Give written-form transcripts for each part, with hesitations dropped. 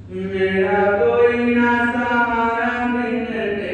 मेरा कोई ना सहारा बिन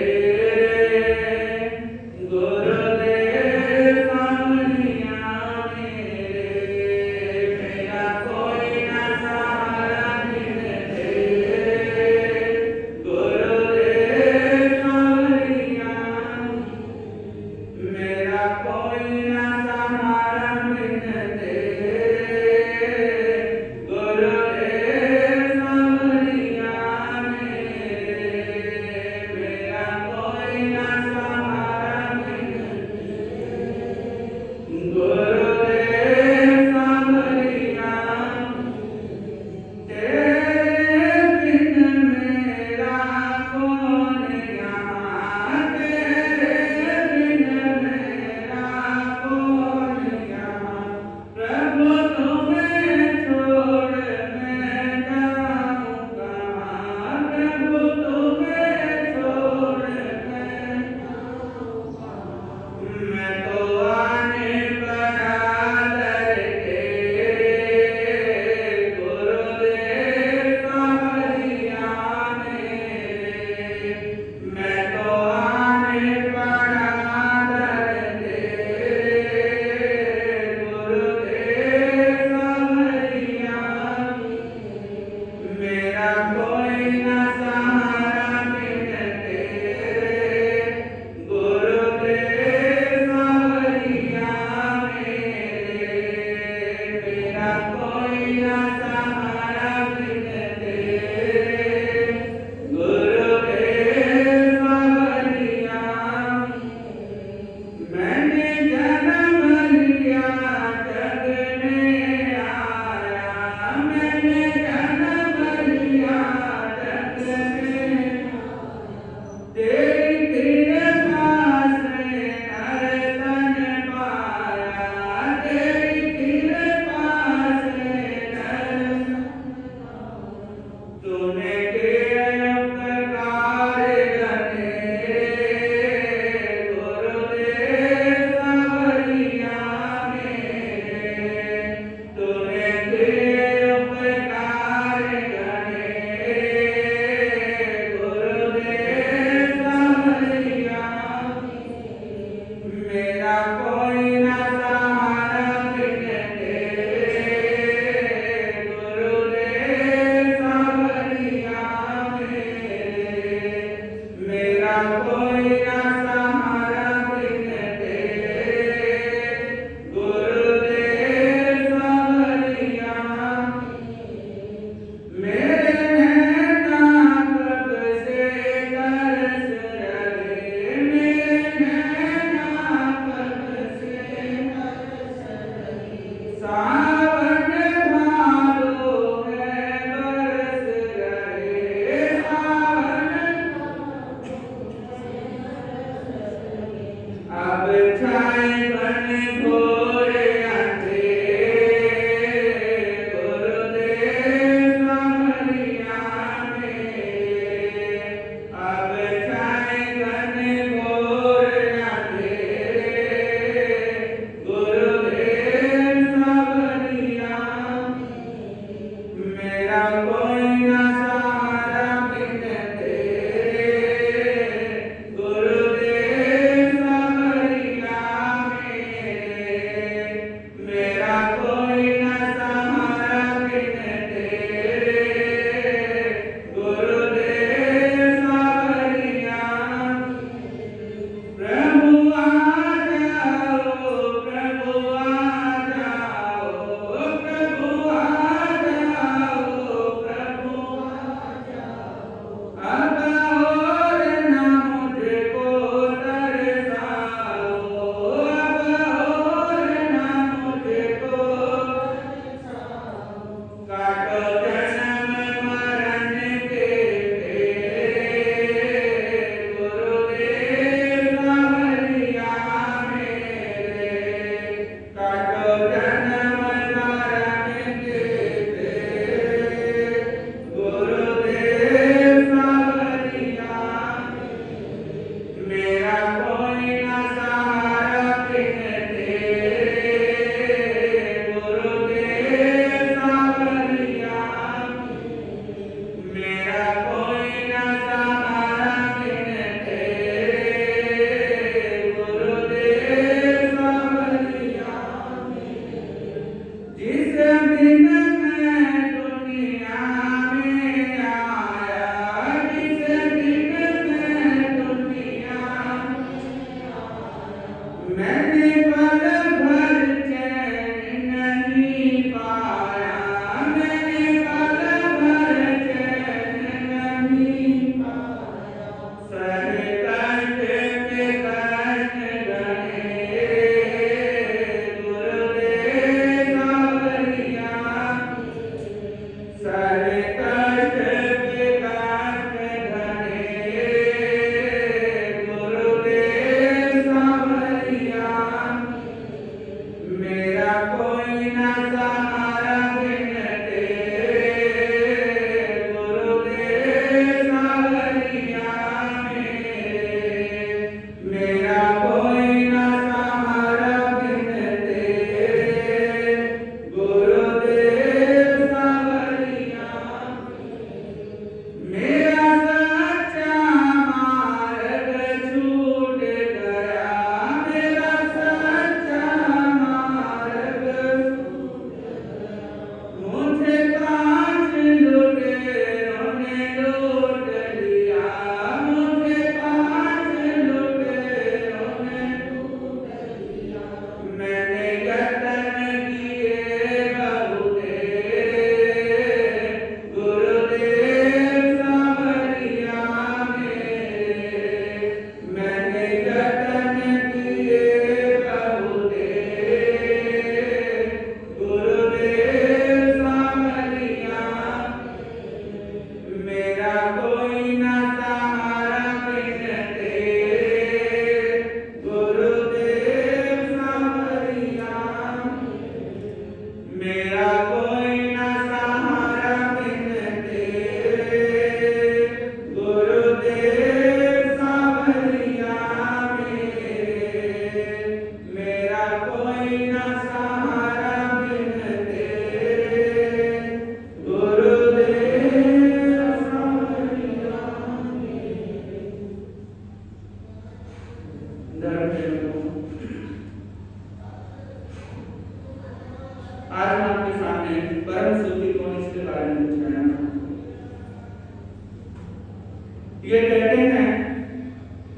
ये कहते हैं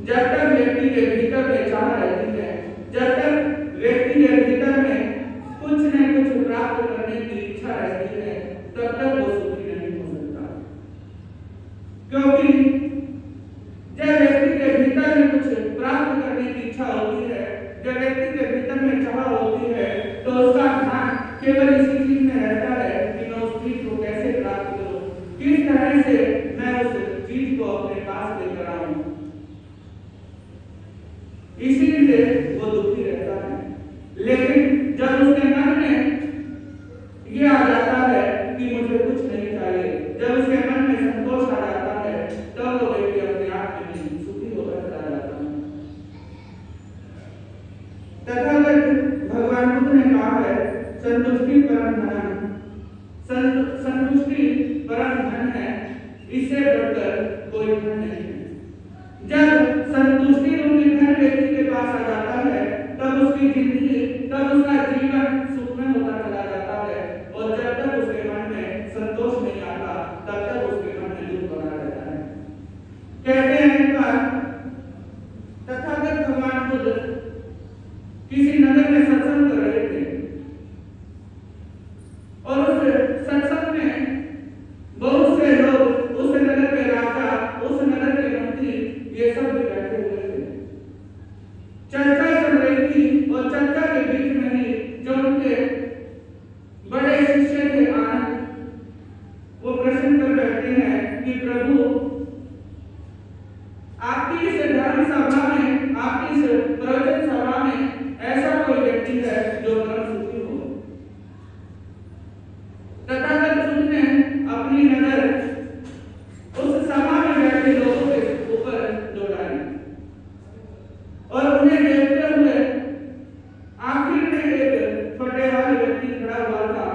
जब तक व्यक्ति के भीतर में चाह रहती है, जब तक व्यक्ति के भीतर में कुछ न कुछ प्राप्त करने की इच्छा रहती है, तब तक वो सुखी नहीं हो सकता। क्योंकि जब व्यक्ति के भीतर में कुछ प्राप्त करने की इच्छा होती है, जब व्यक्ति के भीतर में चाह होती है, तो उसका ध्यान केवल इसी चीज में रहता है कि मैं उस चीज को कैसे प्राप्त करूं, किस तरह से मैं उस चीज को अपने पास लेकर आऊं। इसीलिए वो दुखी रहता है। लेकिन जब उसके मन में ये आ जाता है कि मुझे कुछ नहीं चाहिए, जब उसके मन में संतोष आ जाता है, तब वो व्यक्ति अपने आप में सुखी होकर चला जाता है। तथागत भगवान बुद्ध ने कहा है संतुष्टि परम धन, संतुष्टि परम धन है, इससे बढ़कर कोई धन नहीं है। जब संतुष्टि रूपी धन व्यक्ति के पास आ जाता है, तब उसकी जिंदगी, तब उसका जीवन सुख में होता चला जाता है। और जब तक उसके मन में संतोष नहीं आता, तब तक उसके मन में दुख बना रहता है। कहते हैं एक बार तथागत भगवान बुद्ध किसी नगर में सत्संग कर रहे थे, और उस सत्संग में बहुत से लोग, उस नगर के राजा, उस नगर के मंत्री, ये सब भी बैठे हुए थे। चर्चा चल रही थी, और चर्चा के बीच में ही जो उनके बड़े शिष्य थे आनंद, वो प्रश्न कर बैठते हैं कि प्रभु, आपकी इस धर्म सभा में, आपकी इस प्रवचन सभा में ऐसा कोई व्यक्ति है जो परम सुखी हो? तथागत बुद्ध ने अपनी नजर उस सभा में बैठे लोगों के ऊपर दौड़ाई, और उन्हें देखते हुए आखिर में एक फटे वाले व्यक्ति खड़ा हुआ था,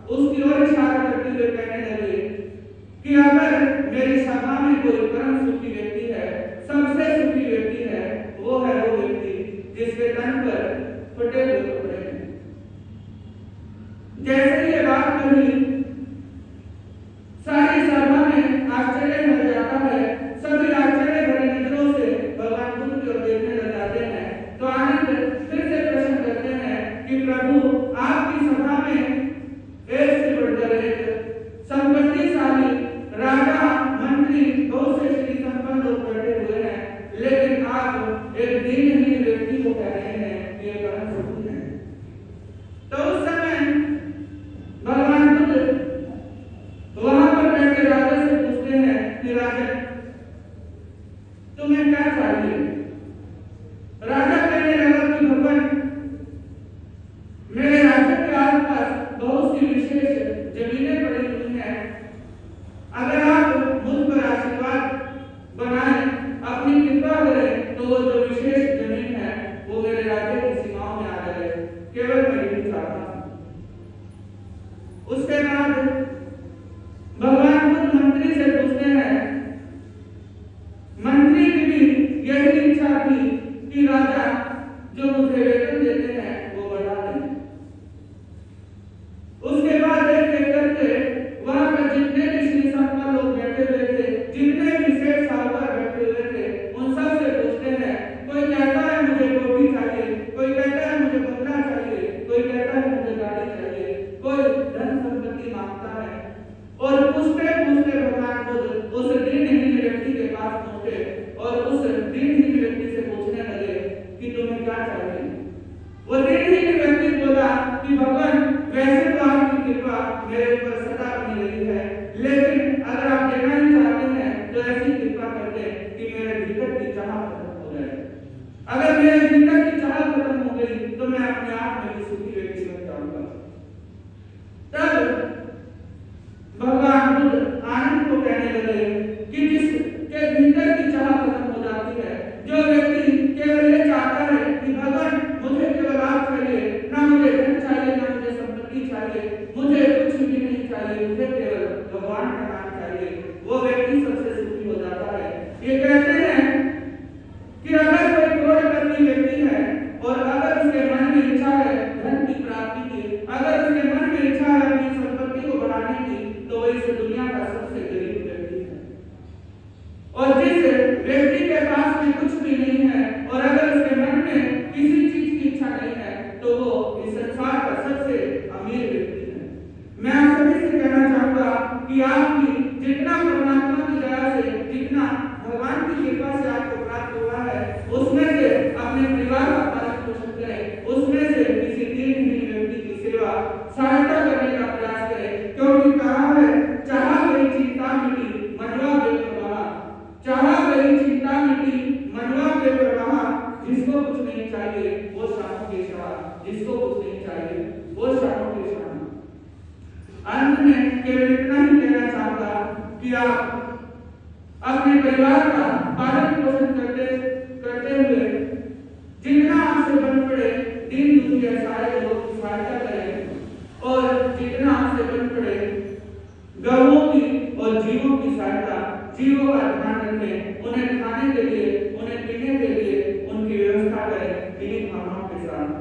उसकी ओर इशारा करते हुए कहने लगे कि अगर मेरी सभा में कोई परम सुखी व्यक्ति है, सबसे सुखी व्यक्ति है, वो है वो व्यक्ति जिसके तन पर फटे हुए कपड़े हैं। जैसे ये बात कही, सारी सभा में आश्चर्य हो जाता है। सभी आश्चर्य भरी नजरों से भगवान बुद्ध की ओर देखने लग जाते हैं। तो आनंद फिर से प्रश्न करते हैं कि प्रभु, आपकी सभा में एक से बढ़कर एक संपत्तिशाली राजा, मंत्री, बहुत से श्री संपन्न लोग बैठे हुए हैं, लेकिन आप एक दीनहीन व्यक्ति को कह रहे हैं कि ये परम सुखी है। तो उस समय भगवान बुद्ध वहां पर बैठे राजा से पूछते हैं कि राजन, तुम्हें क्या चाहिए? राजा कहने लगा कि भगवान, मेरे राज्य के आसपास बहुत सी विशेष जमीनें पड़ी हुई हैं, अगर आप मुझ पर आशीर्वाद बनाएं, अपनी कृपा करें, तो वो जो विशेष जमीन है वो मेरे राज्य की सीमाओं में आ जाए। केवल मैं यही चाहता हूं। उसके बाद भगवान बुद्ध मंत्री से पूछते हैं, मंत्री की भी यही इच्छा थी कि राजा जो मुझे वेतन देते हैं वो बढ़ा दें। उसके बाद एक एक करके वहां पर जितने भी श्री संपन्न लोग बैठे हुए थे, जितने भी सेठ साहूकार बैठे हुए थे, उन सब से पूछते हैं, कोई कहता है मुझे कोठी चाहिए, कोई कहता है मुझे बंगला चाहिए, कोई कहता है मुझे गाड़ी चाहिए, कोई धन संपत्ति मांगता है। और पूछते पूछते भगवान बुद्ध उस दीनहीन व्यक्ति के पास पहुंचे, और उस दीनहीन व्यक्ति से पूछने लगे कि तुम्हें क्या चाहिए? वो दीनहीन व्यक्ति बोला कि भगवान, वैसे तो आपकी कृपा मेरे ऊपर सदा बनी रही है, लेकिन अगर आप देना ही चाहते हैं तो ऐसी कृपा कर दें कि मेरे भीतर की चाह खत्म हो जाए। अगर मेरे भीतर की चाह खत्म हो गई तो मैं अपने आप में भी सुखी व्यक्ति बन जाऊंगा। तब भगवान बुद्ध आनंद को कहने लगे कि जिसके भीतर की चाह खत्म हो जाती है, जो व्यक्ति केवल ये चाहता है कि भगवान मुझे केवल आप चाहिए, ना मुझे धन चाहिए, ना मुझे संपत्ति चाहिए, मुझे कुछ भी नहीं चाहिए, मुझे केवल भगवान का नाम चाहिए, वो व्यक्ति सबसे सुखी हो जाता है। ये कहते हैं कि अगर कोई करोड़पति व्यक्ति है और अगर उसके मन में इच्छा है धन की प्राप्ति की, अगर उसके मन में इच्छा है अपनी संपत्ति को बढ़ाने की, तो वो इस कि आपकी जितना परमात्मा की दया से, जितना भगवान की कृपा से आपको प्राप्त हुआ है, उसमें से अपने परिवार का पालन पोषण करें, उसमें से किसी दीनहीन व्यक्ति की सेवा सहायता करने का प्रयास करें, क्योंकि कहा है चाहा गई चिंता मिटी मनवा बेपरवाह, चाहा गई चिंता मिटी मनवा बेपरवाह, जिसको कुछ नहीं चाहिए वो शामों के शाह, जिसको कुछ नहीं चाहिए वो शामों के शाह। अंत में केवल इतना ही कहना चाहूंगा कि आप अपने परिवार का पालन पोषण करते हुए जितना आपसे बन पड़े दीन दुखिया सारे लोगों की सहायता करें, और जितना आपसे बन पड़े गौओं की और जीवों की सहायता, जीवों का ध्यान रखें, उन्हें खाने के लिए, उन्हें पीने के लिए उनकी व्यवस्था करें। इन्हीं भावनाओं के साथ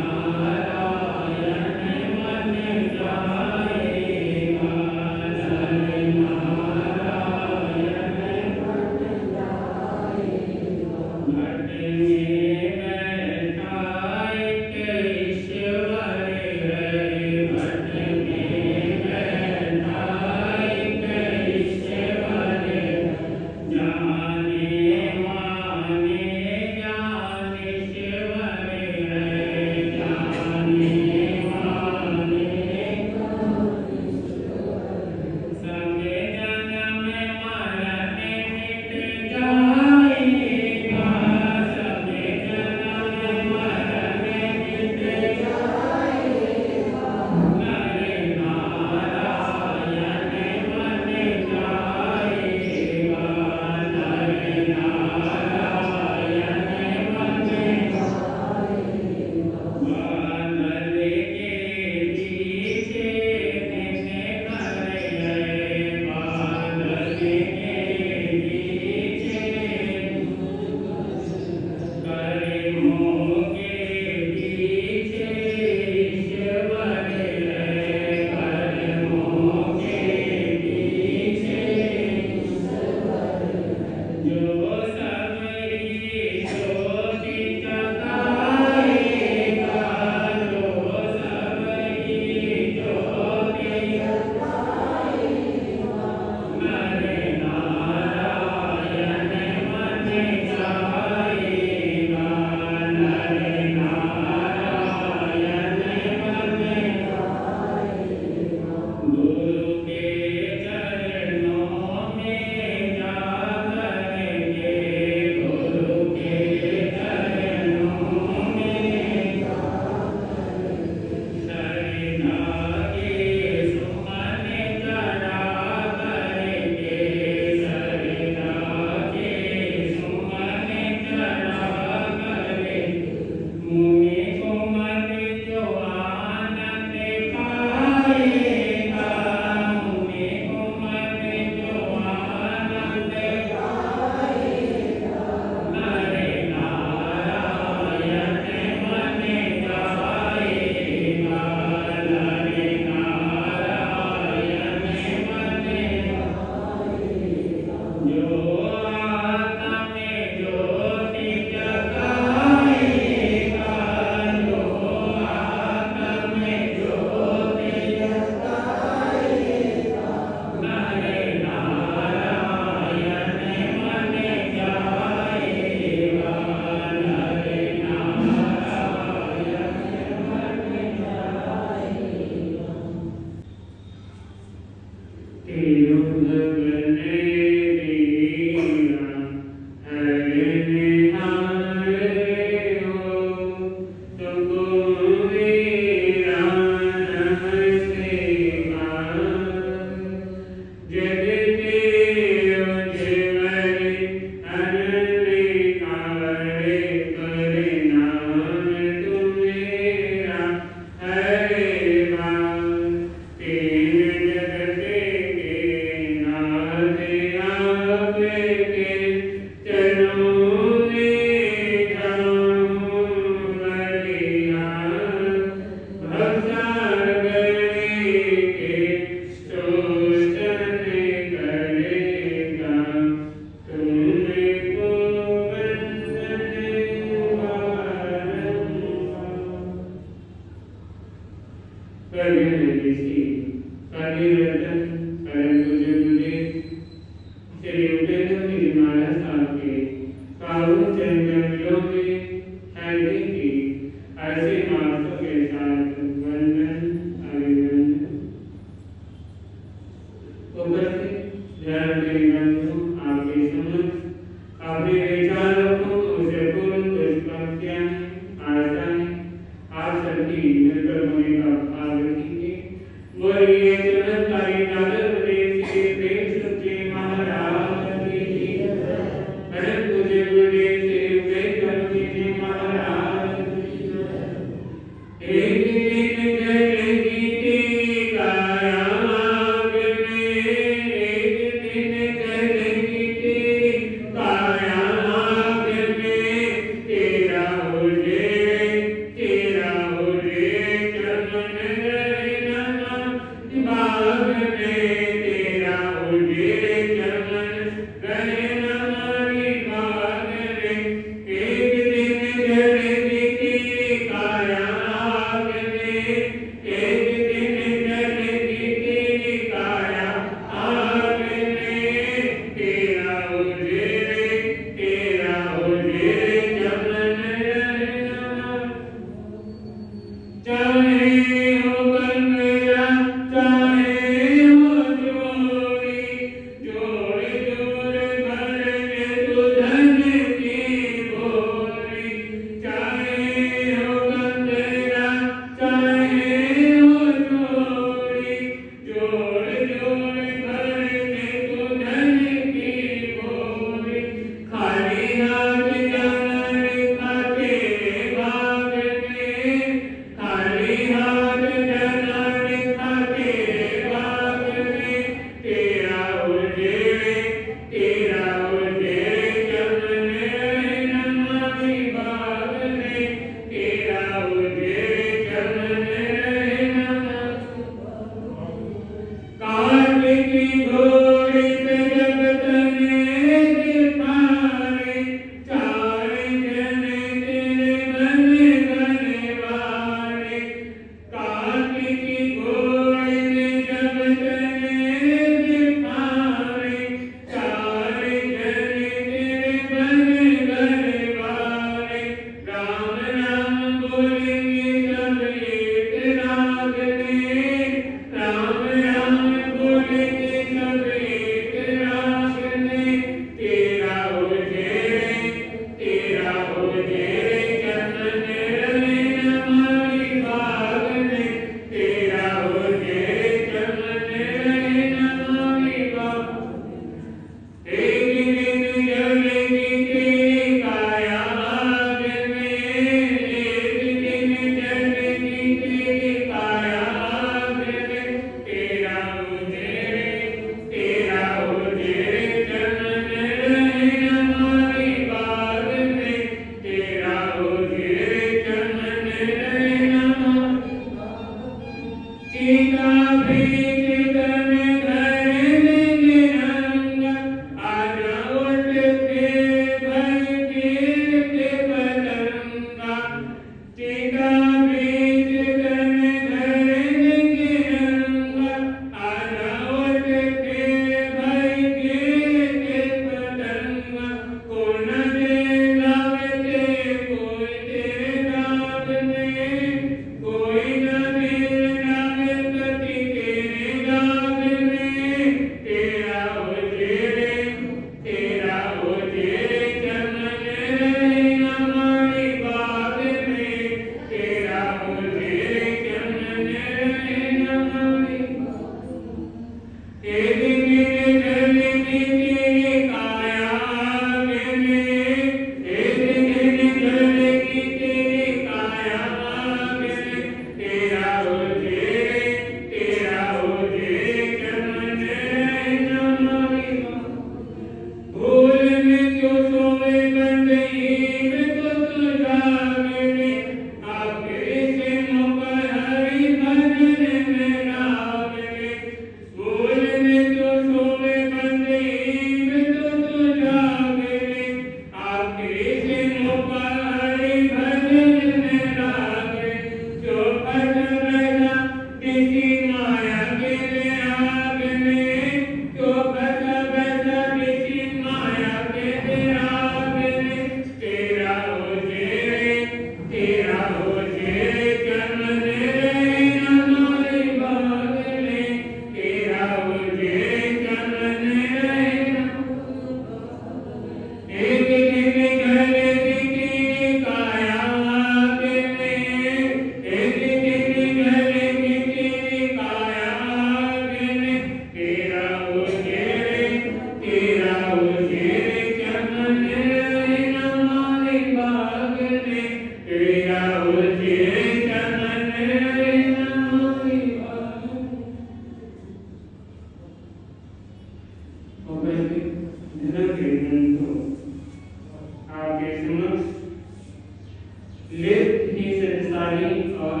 ही संसारी और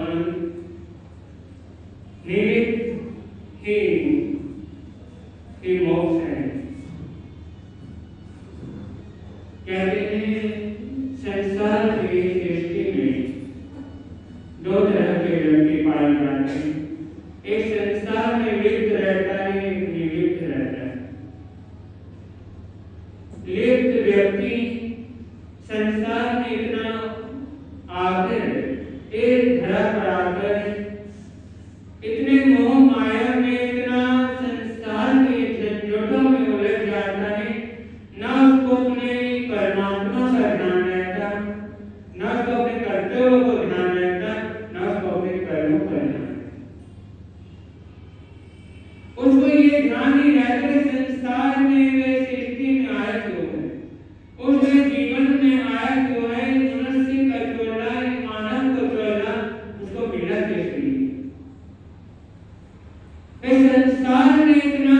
निमित्त ही मोक्ष है। कहते हैं संसार की सृष्टि में दो तरह के व्यक्ति पाए जाते हैं, एक संसार में लिप्त रहता है, एक निलिप्त रहता है। लिप्त व्यक्ति संसार में इतना आकर एक धरा पर आकर इतने मोह माया में, इतना संसार के झंझटों में उलझ जाता है, ना उसको अपने परमात्मा का ध्यान रहता, ना उसको अपने कर्तव्यों को ध्यान रहता, ना उसको अपने कर्मों का ध्यान। उसको ये ध्यान नहीं रहता कि संसार में वे सृष्टि में आया क्यों है, उसके जीवन में आया क्यों है, मनुष्य का चोला, मानव को चोला उसको मिला किस लिए। इस संसार में इतना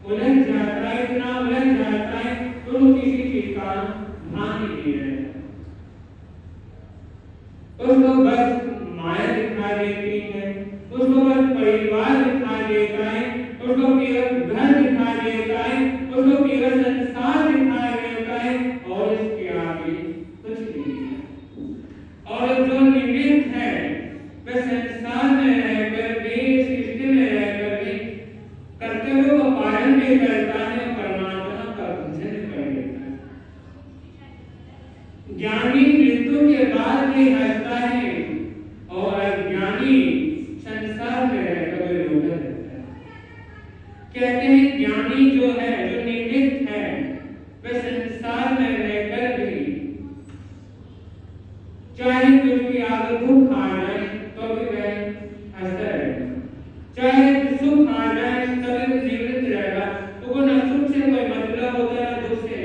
उलझ जाता है, इतना उलझ जाता है, तो किसी चीज का ध्यान ही नहीं रहता। उसको बस माया दिखा देती है, उसको बस परिवार दिखा देता है, उसको केवल घर दिखा देता है, उसको केवल संसार दिखा देता है, और इसके आगे कुछ नहीं है। और जो निमित्त है वह संसार में रहकर भी, सृष्टि में रहकर भी कर्तव्यों का पालन नहीं करता है, परमात्मा का भजन कर लेता है। ज्ञानी मृत्यु के बाद भी हंसता है और अज्ञानी संसार में रहकर भी रोता रहता है। कहते हैं ज्ञानी जो है, जो निमित्त है, वह संसार में रहकर भी चाहे उसकी आगे दुख आ जाए तो भी वह हंसता रहेगा, चाहे सुख आ जाए तभी वह निवृत्त रहेगा। तो ना सुख से कोई मतलब होता है, ना दुख से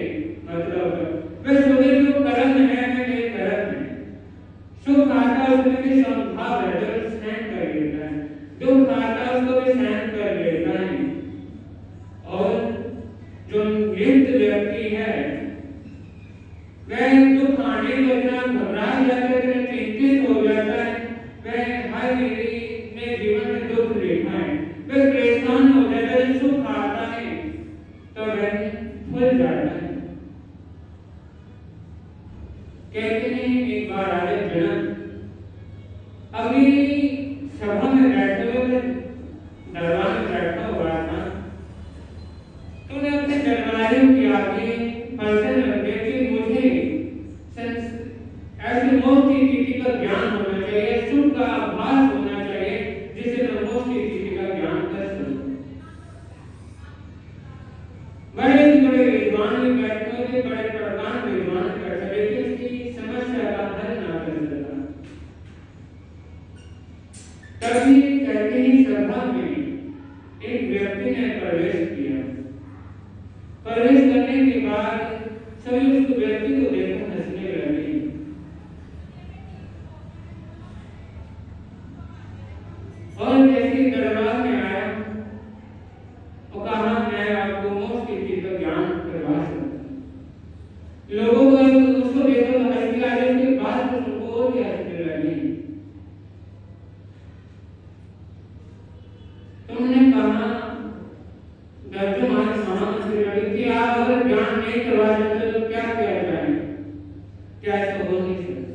मतलब होता है। वह सुखी जो कर्म है, मेरे कर्म है, सुख आता है उसमें भी संभाव है, जो सहन कर लेता है, दुख आता है उसको भी सहन कर लेता है। और जो मृत व्यक्ति है वह दुख आने में इतना घबरा जाता है, इतना चिंतित हो जाता है, वह हर ने जीवन में दुख देखा है, वह परेशान हो जाता है, सुख आता है तो वह फूल जाता है। कहते हैं एक बार आए जनक अभी सभा में बैठे हुए, दरबार में बैठा हुआ था, तो उन्हें अपने दरबारियों के आगे प्रश्न रखे कि मुझे ऐसे मोक्ष की स्थिति का ज्ञान होना चाहिए, सुख का आभास होना चाहिए, जिससे मैं मोक्ष की स्थिति का ज्ञान कर सकूं। बड़े विद्वान भी बैठे हुए, बड़े प्रधान विद्वान बैठे, लेकिन उसकी समस्या का हल ना कर सका। तभी कहते ही सभा में एक व्यक्ति ने प्रवेश किया। प्रवेश करने के बाद सभी उस व्यक्ति को देखकर हंसने लगे। और जैसे दरबार में आया वो कहा मैं आपको मोक्ष की स्थिति का ज्ञान करवा सकता। लोगों को उसको देखकर हंसी आ रही, उसके बाद उनको भी हंसने लगी। तो उन्होंने कहा महामंत्री लगी कि आप अगर ज्ञान नहीं करवा सकते तो क्या किया जाए, क्या ऐसा हो नहीं सकता।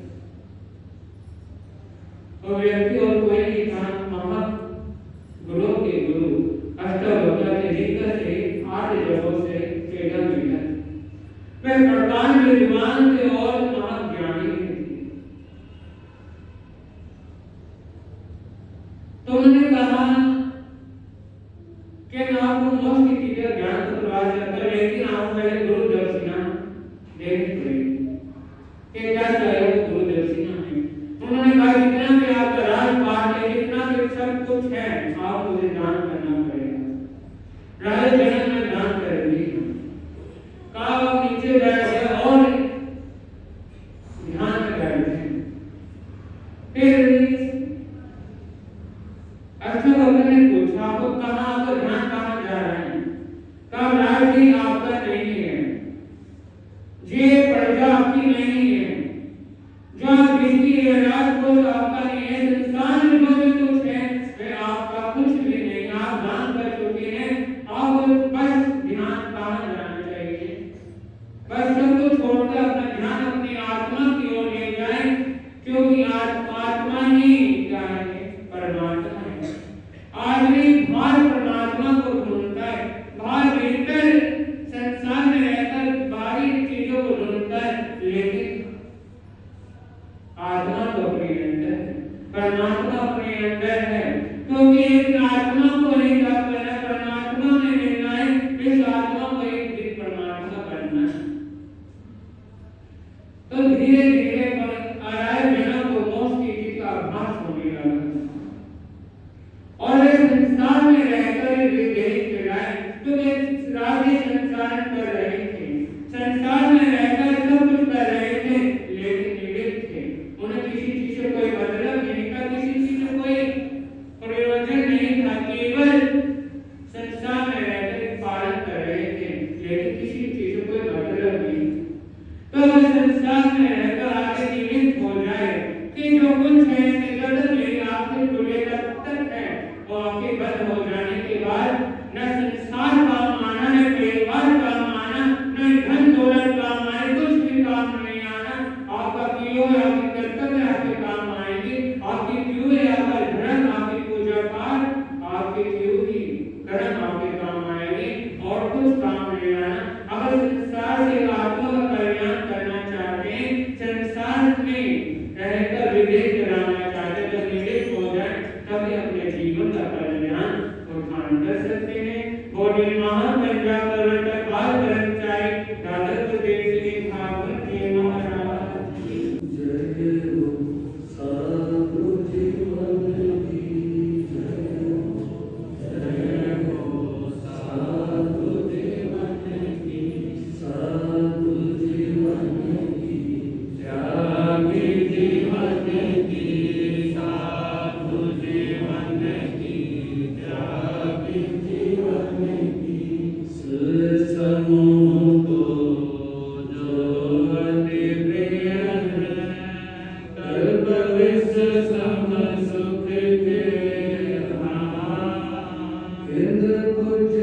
वो व्यक्ति और कोई नहीं था, महागुरु के गुरु अष्टावक्र के जिनका से 8 जगहों से चेला मिला। वे प्रधान विद्वान थे और महाज्ञानी थे। तो उन्होंने कहा कि आपको मोक्ष की स्थिति का ज्ञान तो करवा सकते हैं, लेकिन आप पहले गुरु दक्षिणा देनी पड़ेगी। कि क्या चाहिए वो गुरु दक्षिणा है। उन्होंने कहा जितना भी आपका राजपाट है, जितना भी सब कुछ है, आप मुझे दान करना पड़ेगा। राजा जनक ने दान कर दिया। कहा आप नीचे बैठ गए और ध्यान में बैठे। फिर अष्टावक्र ने पूछा आपको कहाँ, आपका ध्यान कहाँ जा रहा है। कहा राज्य आपका नहीं है, ये प्रजा आपकी नहीं है, जो जिसकी धीरे धीरे आराय जनों को मोक्ष की चीज का आभास होने लगा और इस संसार में रहकर वे देख रहे क्योंकि राज्य संसार कर रहे थे, संसार में रहकर सब कुछ कर रहे थे, लेकिन निमित्त थे। उन्हें किसी चीज से कोई मतलब नहीं था, किसी चीज से कोई प्रयोजन नहीं था, केवल संसार में रहकर पालन कर रहे थे, लेकिन किसी चीज से कोई मतलब नहीं। तो इस संसार में रहकर आगे निमित्त हो जाए कि जो कुछ है निकट मेरी आंख से जुड़े तब तक है और आंखें बंद हो जाने के बाद न संसार काम आना, न परिवार काम आना, न धन दौलत काम आए, कुछ भी काम नहीं आना। आपका क्यों है, आपके कर्तव्य आपके काम आएंगे, आपकी क्यों है, आपका धर्म, आपकी पूजा पाठ, आपके क्यों ही कर्म आपके काम आएंगे और कुछ काम नहीं आना। अगर संसार से आत्मा का कल्याण करना चाहते हैं, संसार में रहकर विवेक कराना चाहते हैं, तो निवेश हो जाए तभी अपने जीवन का कल्याण उत्थान कर सकते हैं। बोले महापंजाब कर्नाटक बाल कर्मचारी दादर प्रदेश के ठाकुर के महाराज जय हो साधु जीवन की जय हो साधु जीवन की साधु जीवन की त्यागी जीवन की साधु जीवन की त्यागी जीवन की समूह को जो अति प्रिय है कल भविष्य सम सुख के इंद्र कुछ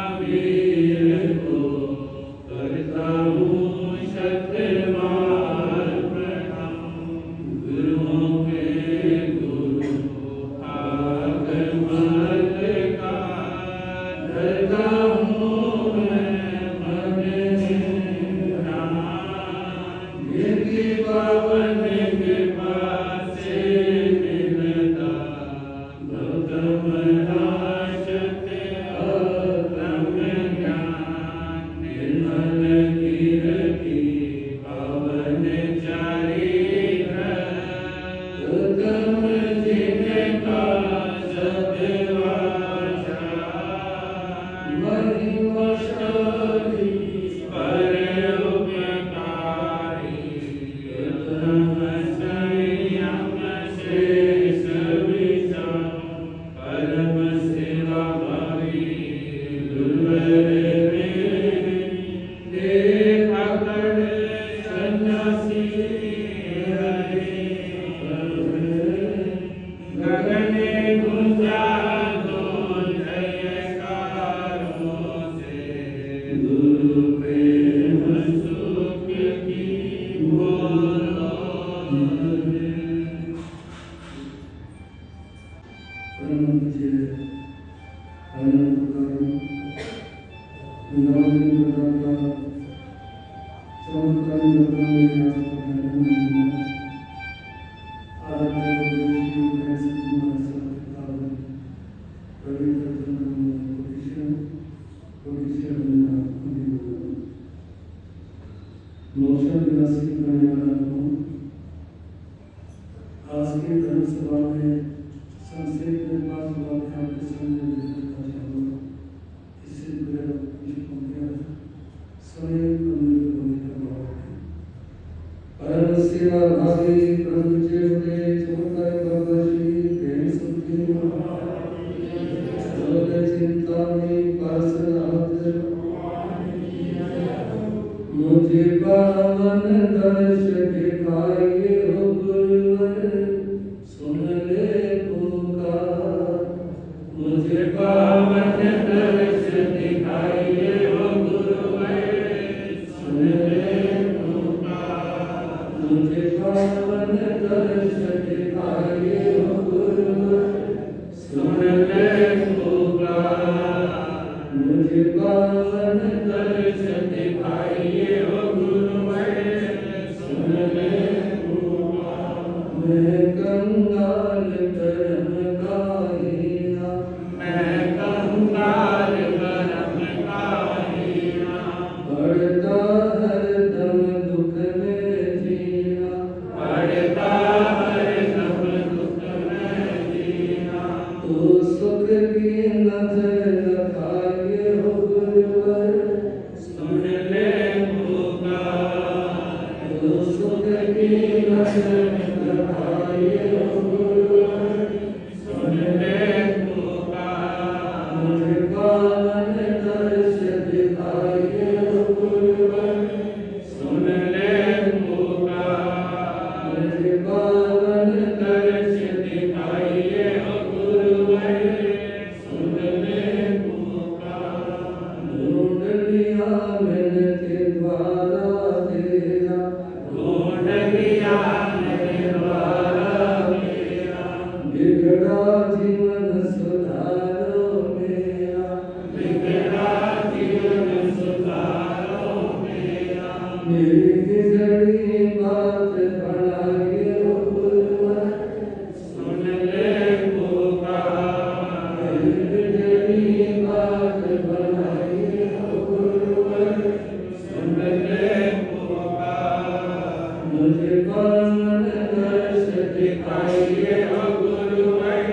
महावीर को करता हूँ शतवार प्रणाम गुरुओं के गुरु आगमन का धरता हूँ मैं मन राम जिनकी पावन कृपा से मिलता गौतम राशत अक्रम ज्ञान निर्मल कीर्ति पावन चारित्र गौतम जिनका सद्वाचा महिमशाली परोपकारी गौतम संयम शेष विषम परम सेवा भावी दुर्लभ देखा कर सन्यासी हरे गगने गुंजा दो जयकारों से गुरु प्रेम सुख की बोलो परम पूज्य आनंद प्रकार नाम प्रदाता चमत्कारी रत्न में आपको आराध्य गुरु जी के सत्संग पवित्र मोक्षा विनाशी करने वाला हूँ। आज के धर्म सभा में संक्षेप में 5 बातें आपके सामने रखना चाहूँगा। इससे मेरा कुछ पंक्तियाँ स्वयं अमृत होने का भाव है। परम सेवा भावी प्रभु चेवते चमत्कार बाबा श्री प्रेम सुखी चिंता में पासनाथ मुझे पावन दर्श दिखाइए हो गुरुवर सुन ले पुकार मुझे पावन दर्श दिखाइए हो गुरुवर सुन ले पुकार मुझे पावन दर्श दिखाइए हो गुरुवर सुन ले पुकार मुझे पावन दर्श दिखाइए हो गुरुवर सुन ले पुकार मैं कंगाल कर्म काहिया मैं कंगाल कर्म काहिया बढ़ता हरदम सुख की नजर लगाइए गुरुवर, सुन ले पुकार। मुझे पावन दर्श दिखाइए गुरुवर, सुन ले पुकार। मुझे पावन दर्श दिखाइए गुरुवर, सुन ले पुकार। ढूंढ लिया मैंने के द्वारा तेरा, ढूंढ लिया मैंने द्वारा तेरा, बिगड़ा जीवन सुधारो मेरा, बिगड़ा जीवन सुधारो मेरा। मेरी बिगड़ी बात बनाइए गुरुवर, सुन ले पुकार। मेरी बिगड़ी बात बनाइए गुरुवर, सुन ले पुकार। मुझे पावन दर्श दिखाइए गुरुवर,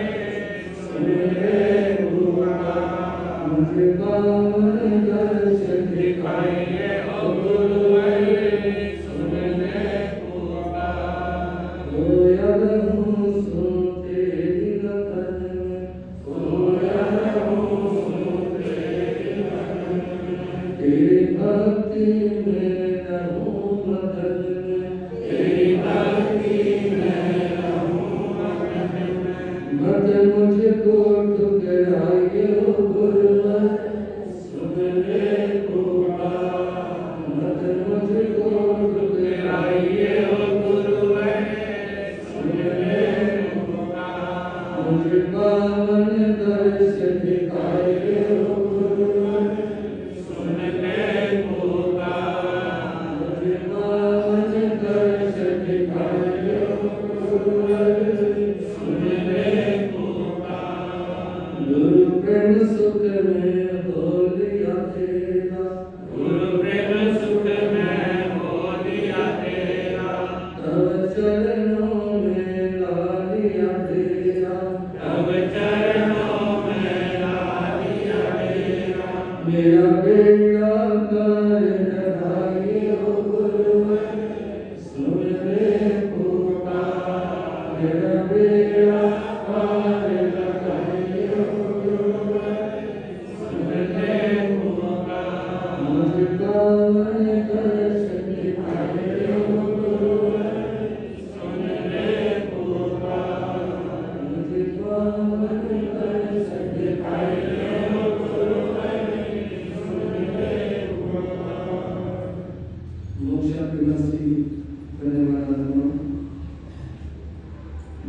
सुन ले पुकार। मुझे पावन दर्श दिखाइए गुरुवर, सुन ले पुकार। खोया रहूं सुन तेरी लगन में, खोया रहूं सुन तेरी लगन में, तेरी भक्ति में रहूं मगन में, तेरी भक्ति में रहूं मगन में। मत मुझको ठुकराइए गुरुवर, सुन ले पुकार। मत मुझको ठुकराइए दिखाइए गुरुवर, सुन ले पुकार। मुझे पावन दर्श दिखाइए गुरुवर, सुन ले पुकार। मुझे पावन दर्श दिखाइए गुरुवर, सुन ले पुकार। गुरु प्रेम सुख में हो लिया तेरा, गुरु प्रेम सुख में हो लिया तेरा, तब चरणों में ला लिया तेरा, तब चरणों में ला लिया तेरा। मेरा बेड़ा कर लगाइए गुरुवर, सुन ले पुकार। मेरा बेड़ा पार लगाइए गुरुवर, सुन ले पुकार। मुझे पावन दर्श दिखाइए गुरुवर, सुन ले पुकार। मुझे पावन दर्श दिखाइए गुरुवर, सुन ले पुकार। मोक्षा की मस्ती करने वाला धर्म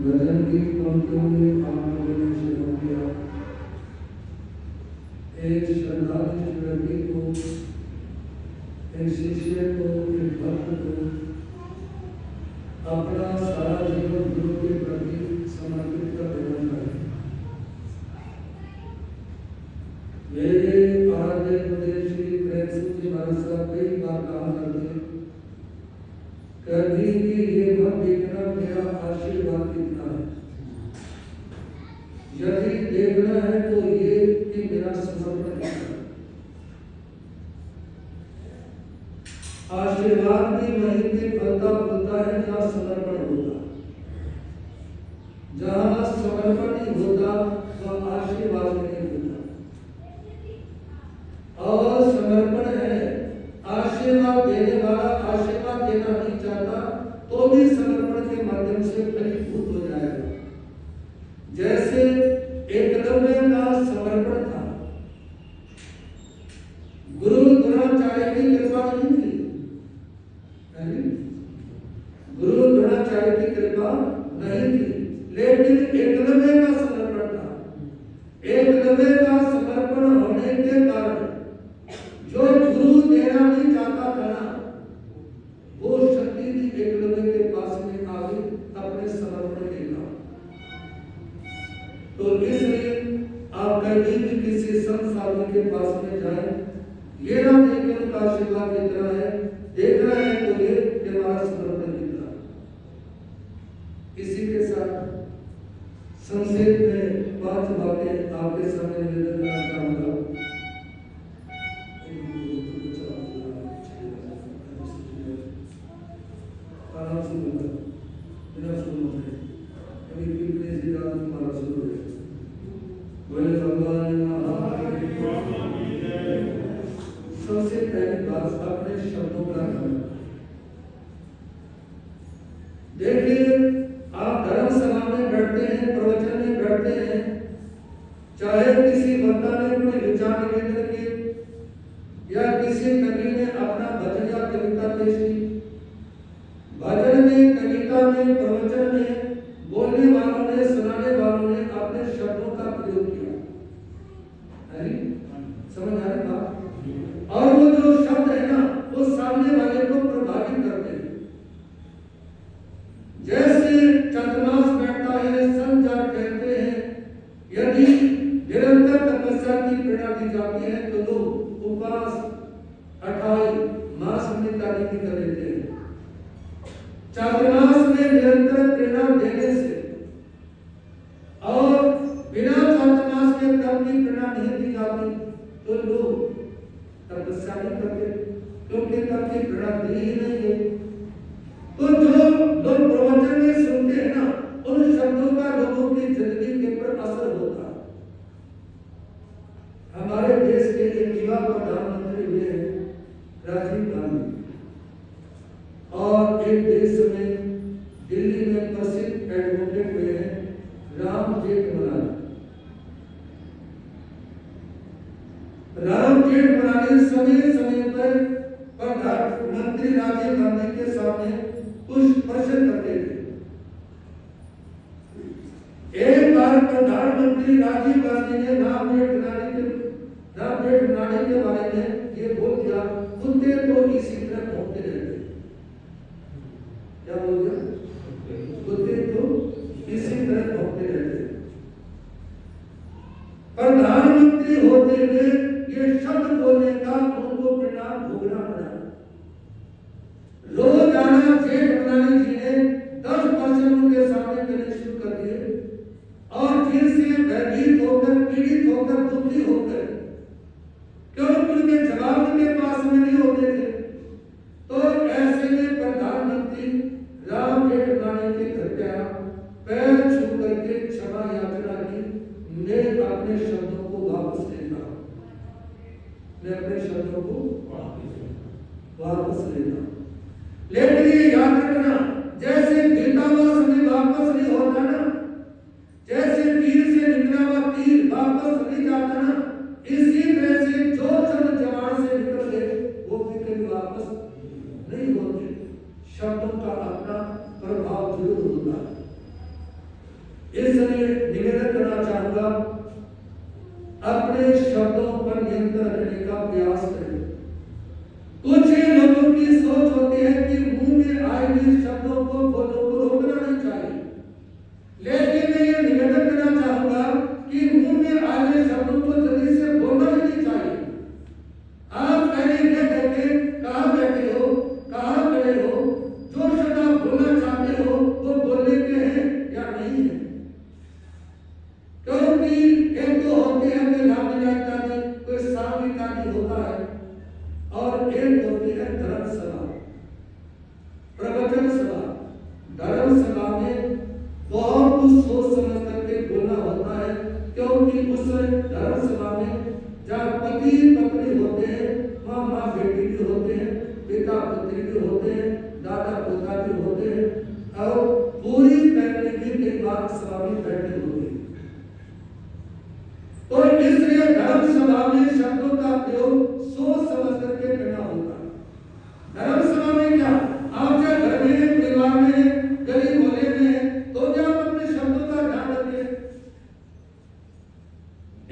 भजन की पंक्तियों में आपने शुरू किया। एक श्रद्धालु व्यक्ति को, एक शिष्य को, एक भक्त को अपना सारा जीवन गुरु के प्रति समर्पित कर देना चाहिए। मेरे आराध्य उपदेशी प्रेमसु जी महाराज साहब कई बार कहा करते हैं, कभी भी ये मत देखना मेरा आशीर्वाद कितना है, यदि देखना है तो ये कि मेरा समर्पण कितना है। आशीर्वाद भी वहीं पे फलता फूलता है जहाँ समर्पण होता। जहाँ समर्पण नहीं होता वह आशीर्वाद नहीं होता। और समर्पण है, आशीर्वाद देने वाला आशीर्वाद देना नहीं चाहता तो भी समर्पण के माध्यम से फलीभूत हो जाएगा। जैसे एकलव्य का समर्पण था, गुरु द्रोणाचार्य की कृपा नहीं थी, गुरु द्रोणाचार्य की कृपा नहीं थी, लेकिन एकलव्य का समर्पण था। एकलव्य का समर्पण होने के कारण जो गुरु देना नहीं चाहता था ना, वो शक्ति भी एकलव्य के पास में आ गई अपने समर्पण के कारण। तो इसलिए आप कभी भी किसी संत साधु के पास में जाएं, ये ना देखें उनका आशीर्वाद कितना है, देखना है तो ये कि हमारा समर्पण कितना है। इसी के साथ संक्षेप में 5 बातें आपके सामने निवेदन करना चाहूंगा। आराम से बोलना बिना सुन होते कभी कितने से ज्यादा तुम्हारा शुरू है बोले भगवान सबसे पहली बात अपने शब्दों का ध्यान देखिए। आप धर्म सभा में बैठते हैं, प्रवचन में बैठते हैं, चाहे किसी वक्ता ने कोई विचार निवेदन किए या किसी कवि ने अपना भजन या कविता पेश की, भजन में, कविता में, प्रवचन में बोलने वालों ने, सुनाने वालों ने अपने शब्दों का प्रयोग किया। समझ आ रही बात? और वो जो शब्द है ना, वो सामने वाले को प्रभावित करते हैं। जैसे चतुर्मास बैठता है, संजा कहते हैं, यदि निरंतर तपस्या की प्रेरणा दी जाती है तो लोग उपवास, अठाई, मास में कार्य भी कर लेते हैं। चातुर्मास में निरंतर प्रेरणा देने से और बिना चातुर्मास के तप की प्रेरणा नहीं दी जाती तो लोग तपस्या नहीं करते, क्योंकि तप की प्रेरणा दी ही नहीं है। तो जो लोग प्रवचन में सुनते हैं ना, उन शब्दों का लोगों की जिंदगी के ऊपर असर होता है। हमारे देश के एक युवा प्रधानमंत्री हुए हैं राजीव गांधी, और एक देश में दिल्ली में प्रसिद्ध एडवोकेट हुए हैं राम जेठमलानी। राम जेठमलानी समय समय पर प्रधानमंत्री राजीव गांधी के सामने कुछ प्रश्न करते थे। एक बार प्रधानमंत्री राजीव गांधी ने राम जेठमलानी के बारे में ये बोल दिया, कुत्ते तो इसी तरह भौंकते रहते। क्या बोल दिया? कुत्ते तो इसी तरह भौंकते रहते। प्रधानमंत्री होते हुए ये शब्द बोलने का उनको परिणाम भोगना पड़ा। रोजाना जेठमलानी जी ने 10% उनके सामने करने शुरू कर दिए, और जिनसे भयभीत होकर, पीड़ित होकर, दुखी होकर, क्योंकि उनके जवाब उनके पास में नहीं होते थे, तो ऐसे में प्रधानमंत्री राम जेठमलानी के घर गया, पैर छू करके क्षमा याचना की, मैं अपने शब्दों को वापस लेता हूं, मैं अपने शब्दों को वापस लेता हूं। लेकिन ये याद रखना, जैसे बीता हुआ समय वापस नहीं होता ना, जैसे तीर से निकला हुआ तीर वापस नहीं जाता ना, इसी तरह से जो शब्द जबान से निकल गए वो भी कभी वापस नहीं होते। शब्दों का अपना प्रभाव जरूर होता है। इसलिए निवेदन करना चाहूंगा, अपने शब्दों पर नियंत्रण रखने का प्रयास करें। कुछ लोगों की सोच होती है कि मुंह में आए हुए शब्दों को बोलने को रोकना नहीं चाहिए, लेकिन मैं ये निवेदन करना चाहूंगा कि मुंह में आए हुए शब्दों को जल्दी से बोलना ही नहीं चाहिए। आप पहले ये देखें कहाँ बैठे हो, कहाँ खड़े हो, जो शब्द आप बोलना चाहते हो वो बोलने के हैं या नहीं है। क्योंकि एक तो होते हैं कोई रामलीला आदि, कोई सामूहिक आदि होता है, और एक होती है धर्म सभा, प्रवचन सभा। धर्म सभा में बहुत कुछ सोच समझ करके बोलना होता है, क्योंकि उस धर्म सभा में जहाँ पति पत्नी होते हैं, वहाँ माँ बेटी भी होते हैं, पिता पुत्री भी होते हैं, दादा पोता भी होते हैं, और पूरी फैमिली भी कई बार सभा में बैठे होते हैं। तो इसलिए धर्म सभा में शब्दों का प्रयोग सोच समझ करके करना होगा। धर्म सभा में क्या, आप चाहे घर में, परिवार में, गली मोहल्ले में, तो क्या आप अपने शब्दों का ध्यान रखें।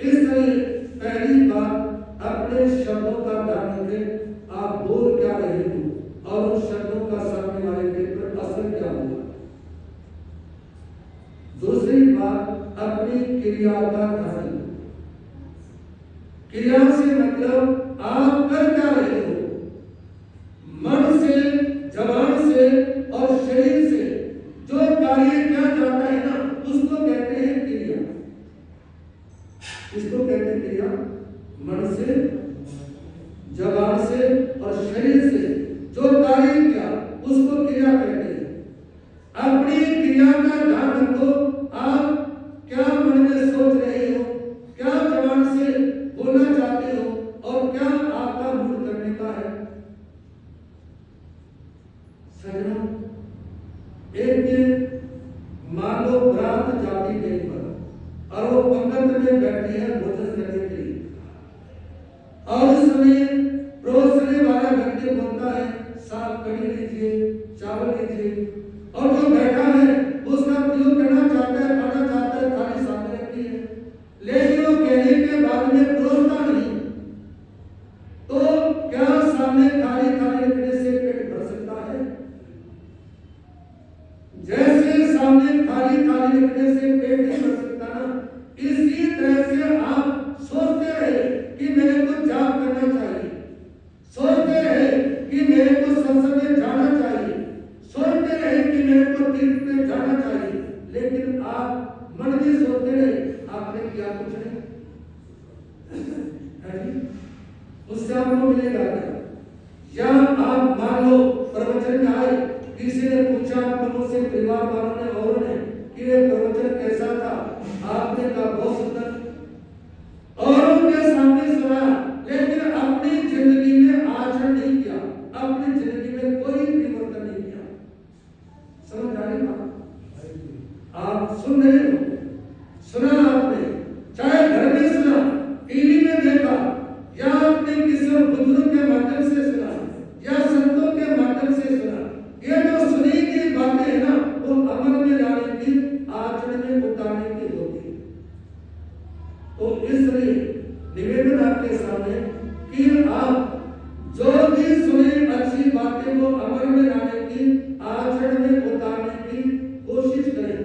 इसलिए पहली बात, अपने शब्दों का ध्यान रखें, आप बोल क्या रहे हो और उन शब्दों का सामने वाले के पर असर क्या होगा। दूसरी बात, अपनी क्रिया का ध्यान रखें। क्रिया से मतलब आप कर क्या रहे हो, मन से, जबान से और शरीर से जो कार्य किया जाता है ना, उसको कहते हैं क्रिया। इसको कहते हैं क्रिया। मन से, जबान से और शरीर से जो कार्य किया उसको क्रिया कहते हैं। सज्जनों, एक मान लो बरात जाती कहीं पर और वो पंगत में बैठी है भोजन करने के लिए, और उस समय परोसने वाला व्यक्ति बोलता है साग कढ़ी लीजिए, चावल लीजिए, और जो बैठा है उसका प्रयोग करना चाहता है, खाना चाहता है, थाली सामने रखी है, लेकिन वो कहने के बाद में परोसता नहीं। तो क्या सामने थाली रखने से पेट भर सकता है? जैसे सामने थाली रखने से पेट नहीं भर सकता ना, इसी तरह से आप सोचते रहे कि मेरे को जाप करना चाहिए, सोचते रहे कि मेरे को संसद में जाना चाहिए, सोचते रहे कि मेरे को तीर्थ में जाना चाहिए, लेकिन आप मन में सोचते रहे, आपने किया कुछ नहीं। उससे आपको मिलेगा क्या? या आप मान लो प्रवचन में आए, किसी ने पूछा आपको से परिवार वालों ने और ने कि ये प्रवचन कैसा था, आपने कहा बहुत सुंदर, औरों के सामने सुना, लेकिन अपनी जिंदगी में आचरण नहीं किया, अपनी जिंदगी में कोई परिवर्तन नहीं किया। समझ आ रही बात? आप सुन रहे हो, सुना आपने, चाहे घर में सुना, टीवी में देखा, या आपने किसी बुजुर्ग के माध्यम से सुना, या संतों के माध्यम से सुना, ये जो सुनी की बातें है ना, वो अमल में लाने की, आचरण में उतारने की होती है। तो इसलिए निवेदन आपके सामने कि आप जो भी सुने अच्छी बातें को अमल में लाने की, आचरण में उतारने की कोशिश करें।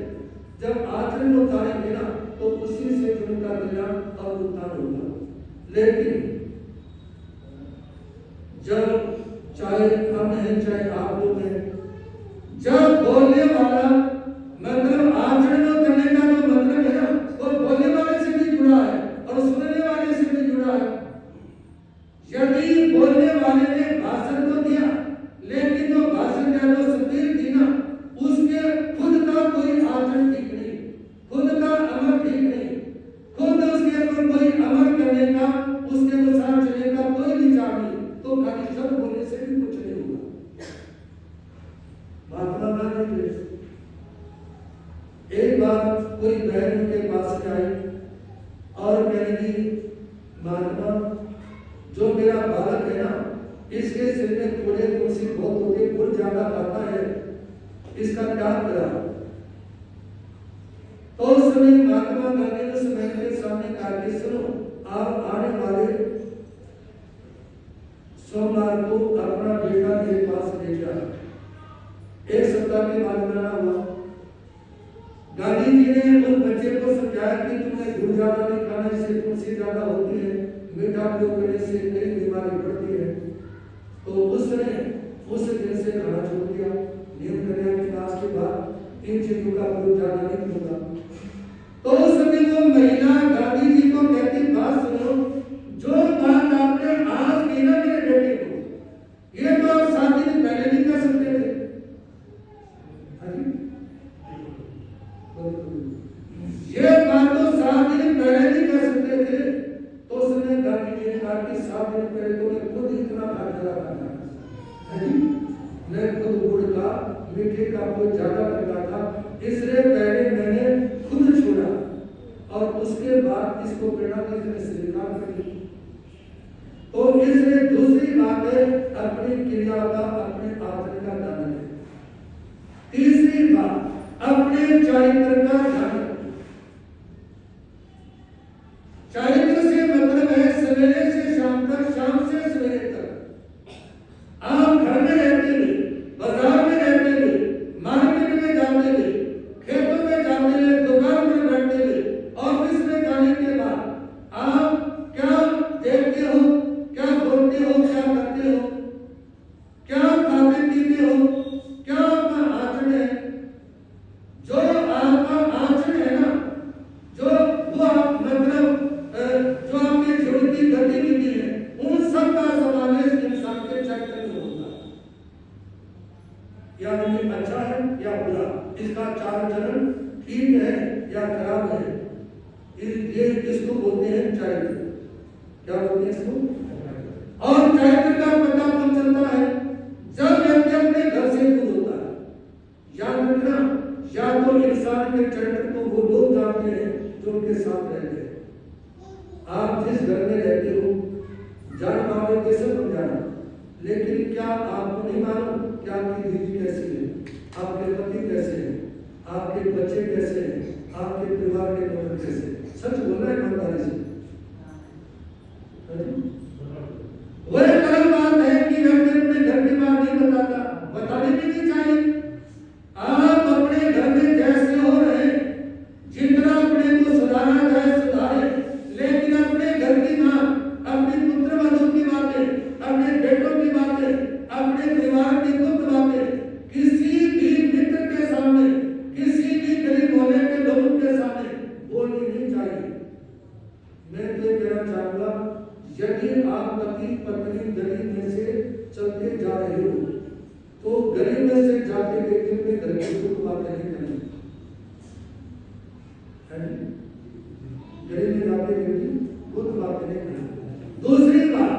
जब आचरण में उतारेंगे ना, तो उसी से उनका कल्याण और उत्थान होगा। लेकिन जब चाहे हम हैं चाहे आप लोग हैं, जब बोलने वाला मतलब आचरण में उतरने का जो मतलब है ना, वो बोलने वाले से भी जुड़ा है और सुनने वाले से भी जुड़ा है। यदि बोलने वाले ने भाषण तो दिया, लेकिन जो भाषण का जो स्थिति थी ना, उसके खुद का कोई आचरण ठीक नहीं, खुद का अमल ठीक नहीं, खुद उसके ऊपर कोई अमल करने का, उसके अनुसार चलने का कोई विचार नहीं, तो खाली शब्द बोलने से भी कुछ नहीं होगा। महात्मा गांधी एक बार कोई बहन उनके पास से आई और कहेगी, महात्मा जो मेरा बालक है ना, इसके सिर में थोड़े तुलसी बहुत होते, गुड़ ज्यादा खाता है, इसका क्या करा? तो उस समय महात्मा गांधी ने उस बहन के सामने कहा कि सुनो, आप आने वाले सोमवार को अपना बेटा मेरे पास ले जाओ। एक सप्ताह के बाद बनाना हुआ। गांधी जी ने उस बच्चे को समझाया कि तुम्हें गुड़ ज्यादा नहीं खाना, इससे तुलसी ज्यादा होती है, मीठा प्रयोग करने से कई बीमारी बढ़ती है। तो उसने उस दिन से खाना छोड़ दिया, नियम करने के क्लास के बाद इन चीजों का प्रयोग ज्यादा नहीं होगा। तो उस समय वो महिला गांधी जी को कहती, बात सुनो, जो बात आपने आज की ना मेरे बेटे को, ये तो आप 7 दिन पहले नहीं कर सकते थे। ये बात तो 7 दिन पहले नहीं कर सकते थे। तो उसने गांधी जी ने कहा कि 7 दिन पहले तो मैं खुद इतना भाग लगा था, मैं खुद गुड़ का मीठे का कोई ज्यादा करता था, इसलिए पहले मैंने खुद छोड़ा और उसके बाद इसको प्रेरणा देने से स्वीकार कर ली। तो इसलिए दूसरी बात है अपनी क्रिया का, अपने आचरण का ध्यान रखें। तीसरी बात अपने चरित्र का ध्यान रखें। चरित्र से मतलब है सवेरे से शाम तक, शाम से सवेरे तक। आप घर में रहते हुए, बाजार में रहते हुए, मार्केट में जाते हुए, खेतों में जाते हुए, दुकान में बैठते हुए, ऑफिस में जाने के बाद आप क्या देखते हो, क्या बोलते हो, क्या करते हो, क्या खाते पीते हो, क्या आपका आचरण है? जो आपका आचरण है ना, जो वो आप मतलब जो आपके जीवन की गतिविधि है, उन सब का समावेश इंसान के चरित्र में होता है। यानी अच्छा है या बुरा, इसका चाल चलन ठीक है या खराब है, ये इसको बोलते हैं चरित्र। क्या बोलते हैं इसको? और चरित्र का पता कब चलता है? जब व्यक्ति अपने घर से दूर या तो इंसान के चरित्र को वो लोग जानते हैं जो उनके साथ रहते हैं। आप जिस घर में रहते हो जान पाओगे कैसे बन जाना, लेकिन क्या आपको नहीं मालूम कि आपकी बीवी कैसी है, आपके पति कैसे हैं, आपके बच्चे कैसे हैं, आपके परिवार के लोग कैसे हैं? सच बोलना है ईमानदारी से। वो एक अलग बात है कि व्यक्ति अपने घर की बात नहीं बताता, बतानी भी नहीं चाहिए। आप अपने घर में जैसे हो रहे जितना अपने को सुधारा जाए सुधारे, लेकिन अपने घर की मां, अपनी पुत्र वधू की बातें, अपने बेटों की बातें, अपने परिवार की गुप्त बातें किसी भी मित्र के सामने, किसी भी गरीब होने के लोगों के सामने बोलनी नहीं चाहिए। मैं तो कहना चाहूंगा, यदि आप पति पत्नी गली में से चलते जा रहे हो तो गली में से जाते व्यक्ति अपने घर की कुछ बातें नहीं करनी। गली में जाते व्यक्ति कुछ बातें नहीं करनी। दूसरी बात,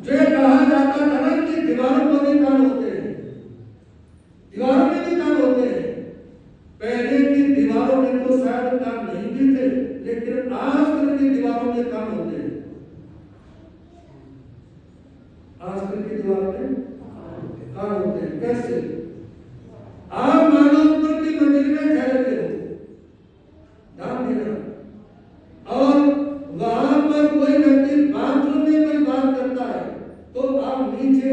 जो कहा जाता था ना कि दीवारों में भी कान होते हैं, दीवारों में भी कान होते हैं। पहले की दीवारों में तो शायद कान नहीं भी थे, लेकिन आजकल की दीवारों में कान होते हैं। आजकल की दीवारों में कान होते हैं। कैसे? आप मानो ऊपर की मंजिल में ठहरते हो, ध्यान देना, और वहां पर कोई व्यक्ति बाथरूम में कोई बात करता है तो आप नीचे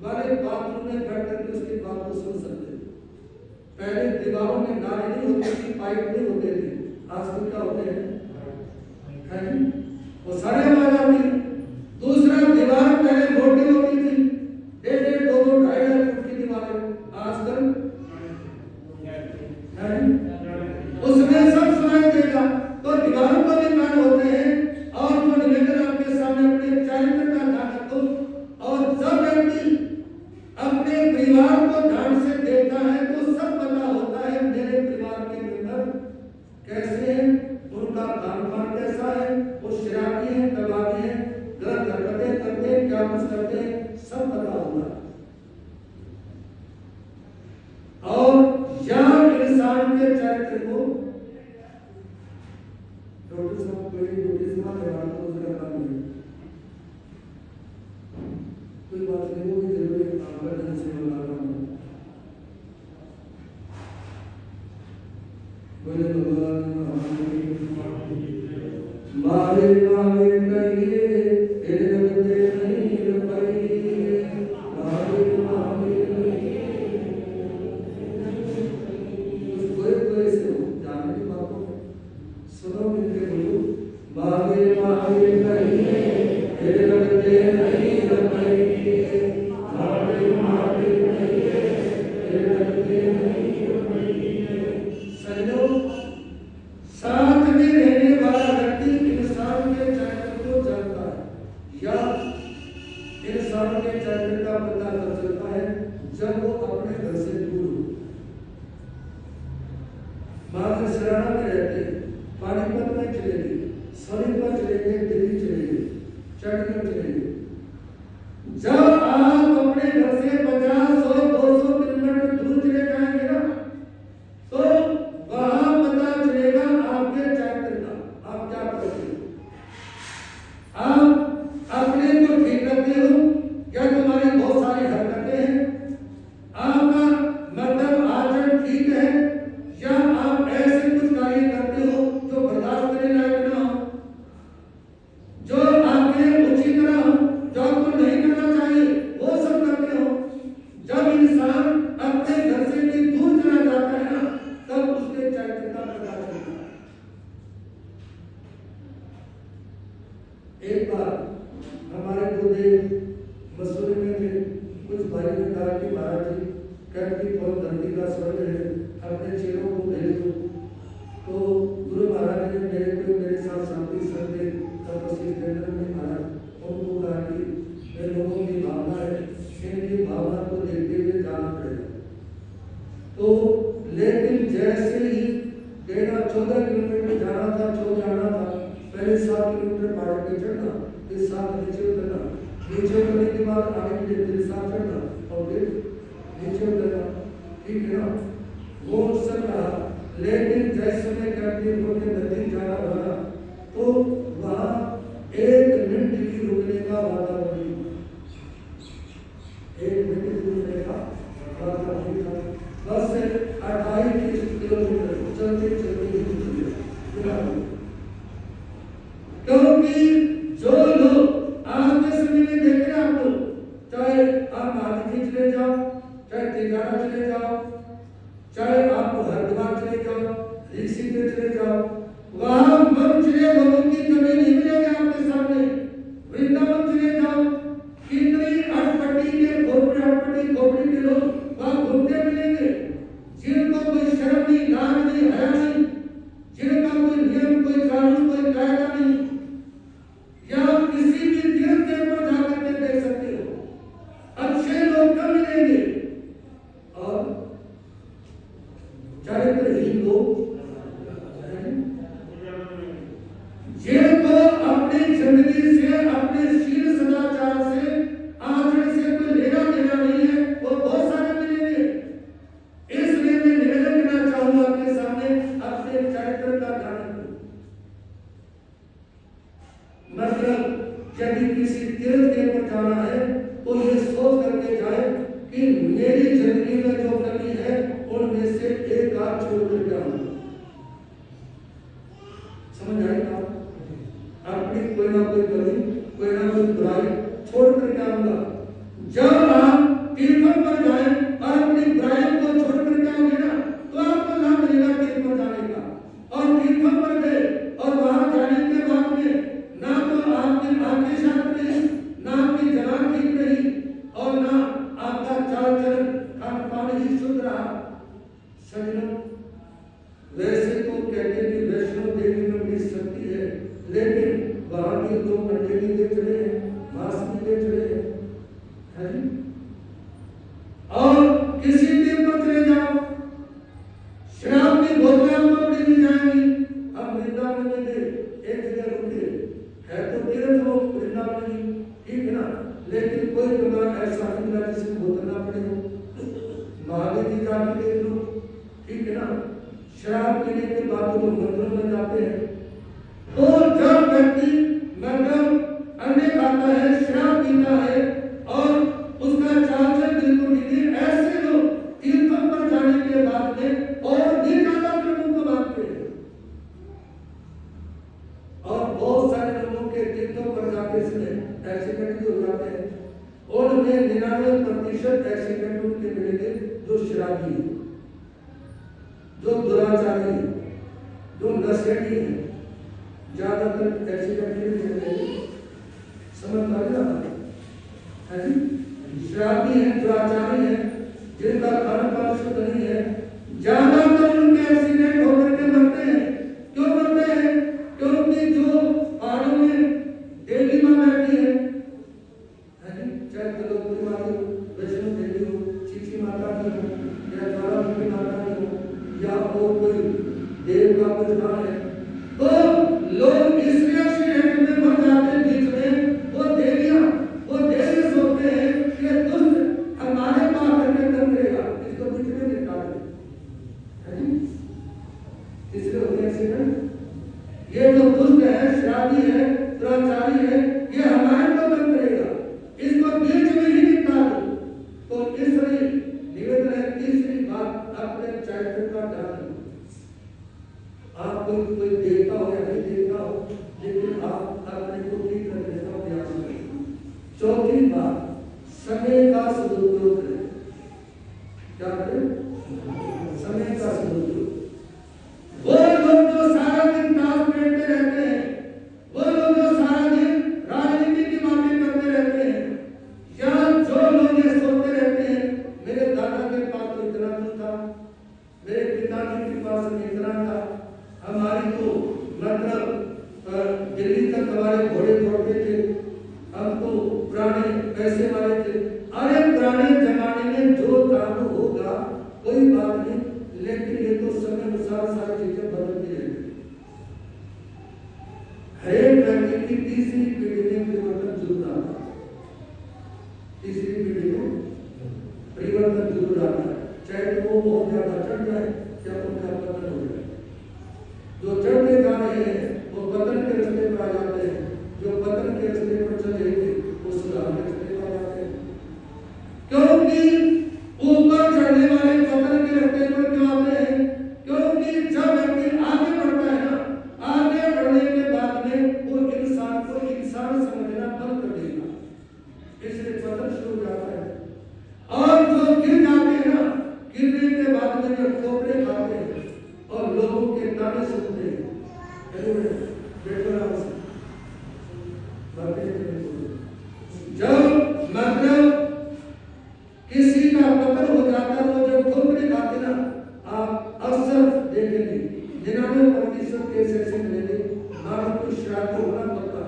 वाले बाथरूम में बैठ करके उसकी बात को सुन सकते हो। पहले दीवारों में नाली नहीं होती थी, पाइप नहीं होते थे, आजकल क्या होते हैं वो सारे आवाज आती है। दूसरा, दीवार पहले मोटी होती थी, 1.5, 2, 2.5 फुट की दीवारें, आजकल उसमें सब सुनाई देगा। तो दीवारों पर भी कान होते हैं। और जो निवेदन आपके सामने अपने चरित्र का ध्यान रखो, और जब व्यक्ति अपने परिवार को ध्यान से देखता है तो सब पता होता है मेरे परिवार के मेंबर कैसे हैं, उनका खान पान कैसा है, वो शराबी है, कबाबी है, गलत हरकतें करते हैं, क्या कुछ करते हैं, सब पता होगा। और यह इंसान के चरित्र को कोई बात नहीं, वो भी जरूरी आपका ढंग से बना रहा हूँ। बोले भगवान मारे मारे कहिए तेरे बंदे नहीं रपाइए, मारे मारे कोई से जानने की बात हो, सुनो मिलके बोलो, मारे मारे कहिए तेरे बंदे नहीं रपाइए, मारे मारे कहिए तेरे बंदे नहीं रपाइए। सहयोग साथ में रहने वाला व्यक्ति इंसान के चरित्र को जानता है, या इंसान के चरित्र का पता तब चलता है जब वो अपने घर से दूर हो। मात्र शरणा में रहते, पानीपत में चले गए, सोनीपत चले गए, दिल्ली चले गए, चंडीगढ़ चले गए। जब आप अपने घर से 50, 100, 200 किलोमीटर दूर चले जाएंगे ना, तो वहां पता चलेगा आपके चरित्र का, आप क्या करते हो, आप अपने को ठीक करते हो या तुम्हारी बहुत सारी हरकतें हैं, आपका मतलब आचरण ठीक है, या आप ऐसे कुछ कार्य करते हो जो बर्दाश्त करने लायक ना हो, जो आपके उचित ना हो, जो आपको नहीं करना चाहिए, वो सब करते हो। जब इंसान अपने घर से भी दूर चला जाता है ना, तब उसके चरित्र का पता चलता है। एक बार हमारे गुरुदेव मसूरी में थे, कुछ भाई ने कहा कि महाराज जी कहती बहुत धरती का स्वर्ग है, अपने चेलों को भेज दो। तो गुरु महाराज ने मेरे साथ शांति संधि तपस्वी केंद्र में महाराज उनको कहा कि ये लोगों की भावना है, इनकी भावना को देखते हुए जाना पड़ेगा। तो लेकिन जैसे ही 14 किलोमीटर जाना था, 14 आना था, पहले 7 किलोमीटर पहाड़ पे चढ़ना, फिर 7 नीचे उतरना, नीचे उतरने के बाद आगे के लिए फिर 7 चढ़ना और फिर नीचे उतरना, ठीक है ना। वो सर रहा लेकिन जैसे मैं करती होके नदी जा रहा तो वहाँ 1 मिनट भी रुकने का वातावरण नहीं, 1 मिनट भी रुकने का वातावरण नहीं था। बस 28 किलोमीटर चलते चलते ही चले, क्योंकि जो लोग आज के समय में देख रहे हैं आप लोग, चाहे आप महादीप चले जाओ, चाहे तेजारा चले जाओ, चाहे आप हरिद्वार चले जाओ, ऋषिकेश चले जाओ, वहां मन चले लोगों की कमी नहीं मिलेगी आपके सामने। वृंदावन चले जाओ, कितनी अटपटी के खोपड़ी के लोग वहां घूमते मिलेंगे, जिनको कोई शर्म नहीं, लाज नहीं, हया नहीं, जिनका कोई नियम, कोई कानून, कोई कायदा नहीं, या किसी भी तीर्थ के ऊपर जाकर के देख सकते हो, अच्छे लोग कम मिलेंगे और चरित्रहीन लोग, जिनको अपनी जिंदगी से, अपने शील सदाचार से, आचरण से कोई लेना देना नहीं है, वो बहुत सारे मिलेंगे। इसलिए मैं निवेदन करना चाहूंगा आपके सामने, अपने चरित्र का ध्यान रखो। मतलब यदि किसी तीर्थ के ऊपर जाना है तो ये सोच करके जाए कि मेरी जिंदगी में जो कमी है उनमें से एक आध छोड़ कर आऊंगा। समझ आएगा? अपनी कोई ना कोई कमी, कोई ना कोई बुराई छोड़ कर आऊंगा। जब आप तीर्थों पर जाए और अपनी बुराई को छोड़ कर आओगे ना, तो आपको लाभ मिलेगा तीर्थ पर जाने का। और तीर्थों पर गए और वहां जाने के बाद में ना तो आपकी आंखें शांत रही, ना आपकी जबान ठीक रही, और ना आपका चाल चलन खान पान ही शुद्ध रहा। सज्जनों, वैसे तो कहते हैं कि वैष्णो देवी में बड़ी शक्ति है, लेकिन वहां के लोग अंडे भी बेच रहे हैं, मांस भी बेच रहे हैं, है जी? और किसी दिन पर चले जाओ, शराब की बोतलें आपको पड़ी मिल जाएंगी। हम वृंदावन में गए, एक जगह रुके, है तो तीर्थ हो वृंदावन में, ठीक है ना, लेकिन कोई दुकान ऐसा नहीं मिला जिसमें बोतल ना पड़ी हो। महावीर जी जाके देख लो, ठीक है ना, शराब पीने के बाद वो मंदिरों में जाते हैं। तो जब व्यक्ति मतलब अंडे खाता है, शराब पीता है और उसका चाल चलन बिल्कुल नहीं, ऐसे लोग तीर्थों पर जाने के बाद में और भी ज्यादा लोगों को मानते हैं। और बहुत सारे लोगों के तीर्थों पर जाते समय एक्सीडेंट भी हो जाते हैं, और उनमें 99% एक्सीडेंट उनके मिलेंगे जो शराबी है, जो दुराचारी है, जो नशेड़ी है, ज्यादातर एक्सीडेंट मिलेंगे। समझ आ गया है जी? शराबी है, दुराचारी है, जिनका खान पान शुद्ध नहीं है, ज्यादातर उनके एक्सीडेंट होकर के मरते हैं। क्यों मरते हैं? क्योंकि जो पहाड़ों में देवी माँ बैठी है जी, चाहे त्रिलोकी माता हो, वैष्णो देवी हो, चीची माता की हो, या ज्वालामुखी माता की हो, या वो कोई देव का कुछ नाम है, तो लोग इसलिए एक्सीडेंट में मर जाते हैं। बीच में वो देवी सोचते हैं कि दुष्ट हमारे पास करके दम करेगा, इसको बीच में निकाल दे, इसलिए होते हैं एक्सीडेंट। ये जो दुष्ट है, शराबी है, दुराचारी है, ये हमारे को दम करेगा, इसको बीच में ही निकाल दो। तो इसलिए निवेदन है, तीसरी बात अपने चरित्र का ध्यान रखो। आप कोई देखता हो या नहीं देखता हो, लेकिन आप अपने को ठीक रखने का प्रयास करें। चौथी बात, समय का सदुपयोग करें। क्या करें? समय का सदुपयोग। वो लोग जो सारा दिन ताश खेलते रहते हैं, वो लोग जो सारा दिन राजनीति की बातें करते रहते हैं, या जो लोग ये सोचते रहते हैं मेरे दादा के पास तो इतना कुछ था, मेरे पिताजी के पास इतना था, हमारी तो मतलब दिल्ली तक हमारे घोड़े दौड़ते थे, हम तो पुराने पैसे वाले थे। अरे पुराने जमाने में जो था वो होगा, कोई बात नहीं, लेकिन ये तो समय अनुसार सारी चीजें बदलती रहती है। हर एक व्यक्ति की तीसरी पीढ़ी में परिवर्तन जरूर आता है, तीसरी पीढ़ी में परिवर्तन जरूर आता है, चाहे वो बहुत ज्यादा चढ़ जाए या उनका पतन हो जाए। जो चढ़ते जा रहे हैं वो पतन के रास्ते पर आ जाते हैं, जो पतन के रास्ते पर चले थे वो सुधार के रास्ते पर आ जाते हैं। क्योंकि ऊपर चढ़ने वाले पतन के रास्ते पर क्यों आते हैं? क्योंकि जब व्यक्ति आगे बढ़ता है ना, आगे बढ़ने के बाद में वो इंसान को इंसान समझना बंद कर देगा, इसलिए पतन शुरू हो जाता है। और जो गिर जाते हैं ना, गिरने के बाद में जब ठोकरे खाते हैं और लोगों के ताने सुनते हैं, जब मतलब किसी का पतन हो जाता है, वो जब ठोकरे खाते ना, आप अक्सर देखेंगे 99% केस ऐसे मिलेंगे, ना कोई शराब होना पड़ता,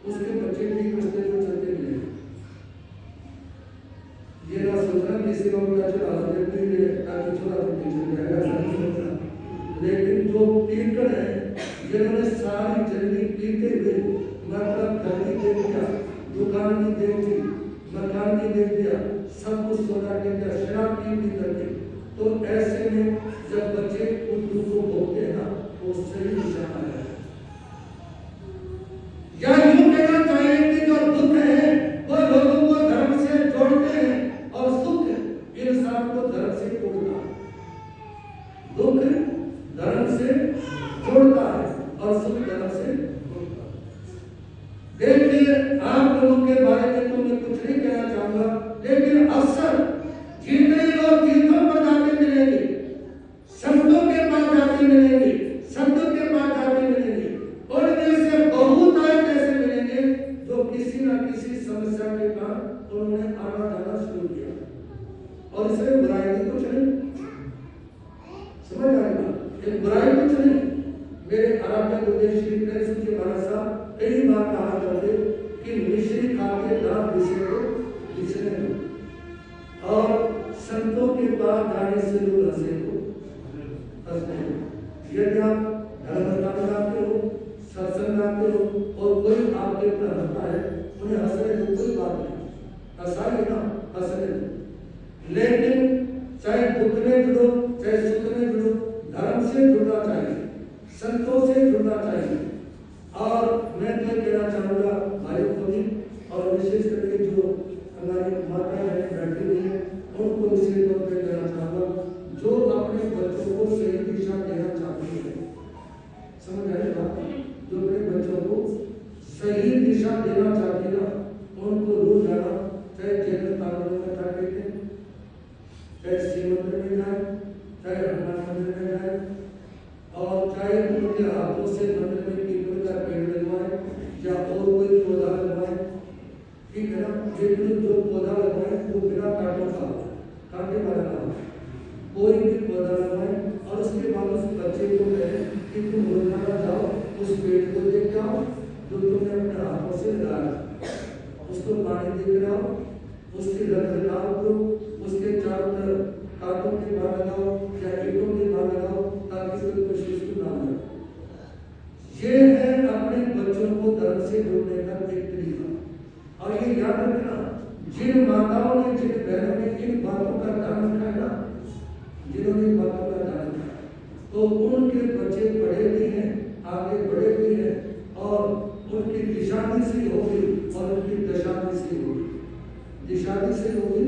उसके बच्चे ठीक रास्ते पर चलते मिलेंगे। ये ना सोचना किसी को चला देते ताकि छोड़ा चल जाएगा, लेकिन जो पीकर है जिन्होंने सारी जिंदगी पीते हुए मतलब घर भी दे दिया, दुकान भी दे दी, मकान भी दे दिया, सब कुछ सोना दे दिया, शराब पी भी कर दी, तो ऐसे में जब बच्चे उन दुख को भोगते हैं ना, वो सही निशाना है। या यूं कहना चाहिए कि जो दुख है वो लोगों को धर्म से जोड़ते हैं और सुख इंसान को धर्म से जोड़ता है। दुख धर्म से जोड़ता है और सुख धर्म से जोड़ता है। देखिए, आप लोगों के बारे में तो मैं कुछ नहीं कहना चाहूंगा, लेकिन अक्सर जितने लोग तीर्थों पर जाते मिलेंगे, संतों के पास जाते मिलेंगे, संतों के पास जाते मिलेंगे, उनमें से बहुत ऐसे मिलेंगे जो किसी न किसी समस्या के कारण उन्होंने आना जाना शुरू किया, और इसमें बुराई भी कुछ नहीं, समझ आएगा, ये बुराई कुछ नहीं। मेरे आराध्य गुरुदेव श्री प्रेम जी महाराज साहब कई बार कहा करते कि मिश्री खाते दांत घिसे को घिसने दो, और संतों के पास जाने से लोग हंसे को हंसते हैं। यदि आप धर्म लगाते हो, सत्संग गाते हो और कोई आपके ऊपर हंसता है, उन्हें हंसने को कोई बात नहीं, हंसाइए ना, हंसने दो। लेकिन चाहे दुख में जुड़ो चाहे सुख में जुड़ो, धर्म से जुड़ना चाहिए, संतों से जुड़ना चाहिए। और मैं तो कहना चाहूँगा भाइयों को भी, और विशेष करके जो हमारी माता बहन बैठी हुई है उनको विशेष तौर पर कहना चाहूँगा, जो अपने बच्चों को सही दिशा देना चाहती है, समझ आए बात, जो अपने बच्चों को सही दिशा देना चाहती है ना, उनको रोज जाना, चाहे जन्म तालों में जाके चाहे शिव मंदिर में जाए, चाहे हनुमान मंदिर में जाए, और चाहे उनके हाथों से मंदिर में पीपल का पेड़ लगवाए या और कोई पौधा लगवाए, ठीक है ना। लेकिन जो पौधा लगवाए वो बिना कांटों का, कांटे वाला ना हो, कोई भी पौधा लगवाए, और उसके बाद उस बच्चे को कहे कि तुम रोजाना जाओ उस पेड़ को देख आओ जो तुमने अपने हाथों से लगाया, उसको पानी दे कर आओ, उसकी रख रखाव करो, उसके चारों तरफ कांटों के बाग लगाओ या ईंटों के बाग लगाओ, ताकि कोई कोशिश ना हो। ये है अपने बच्चों को धर्म से जोड़ने का एक तरीका। और ये याद रखना, जिन माताओं ने, जिन बहनों ने इन बातों का ध्यान रखा है ना, जिन्होंने इन बातों का ध्यान रखा, तो उनके बच्चे पढ़े भी हैं, आगे बढ़े भी हैं, और उनकी दिशा भी सही होगी और उनकी दशा भी सही होगी, दिशा भी सही होगी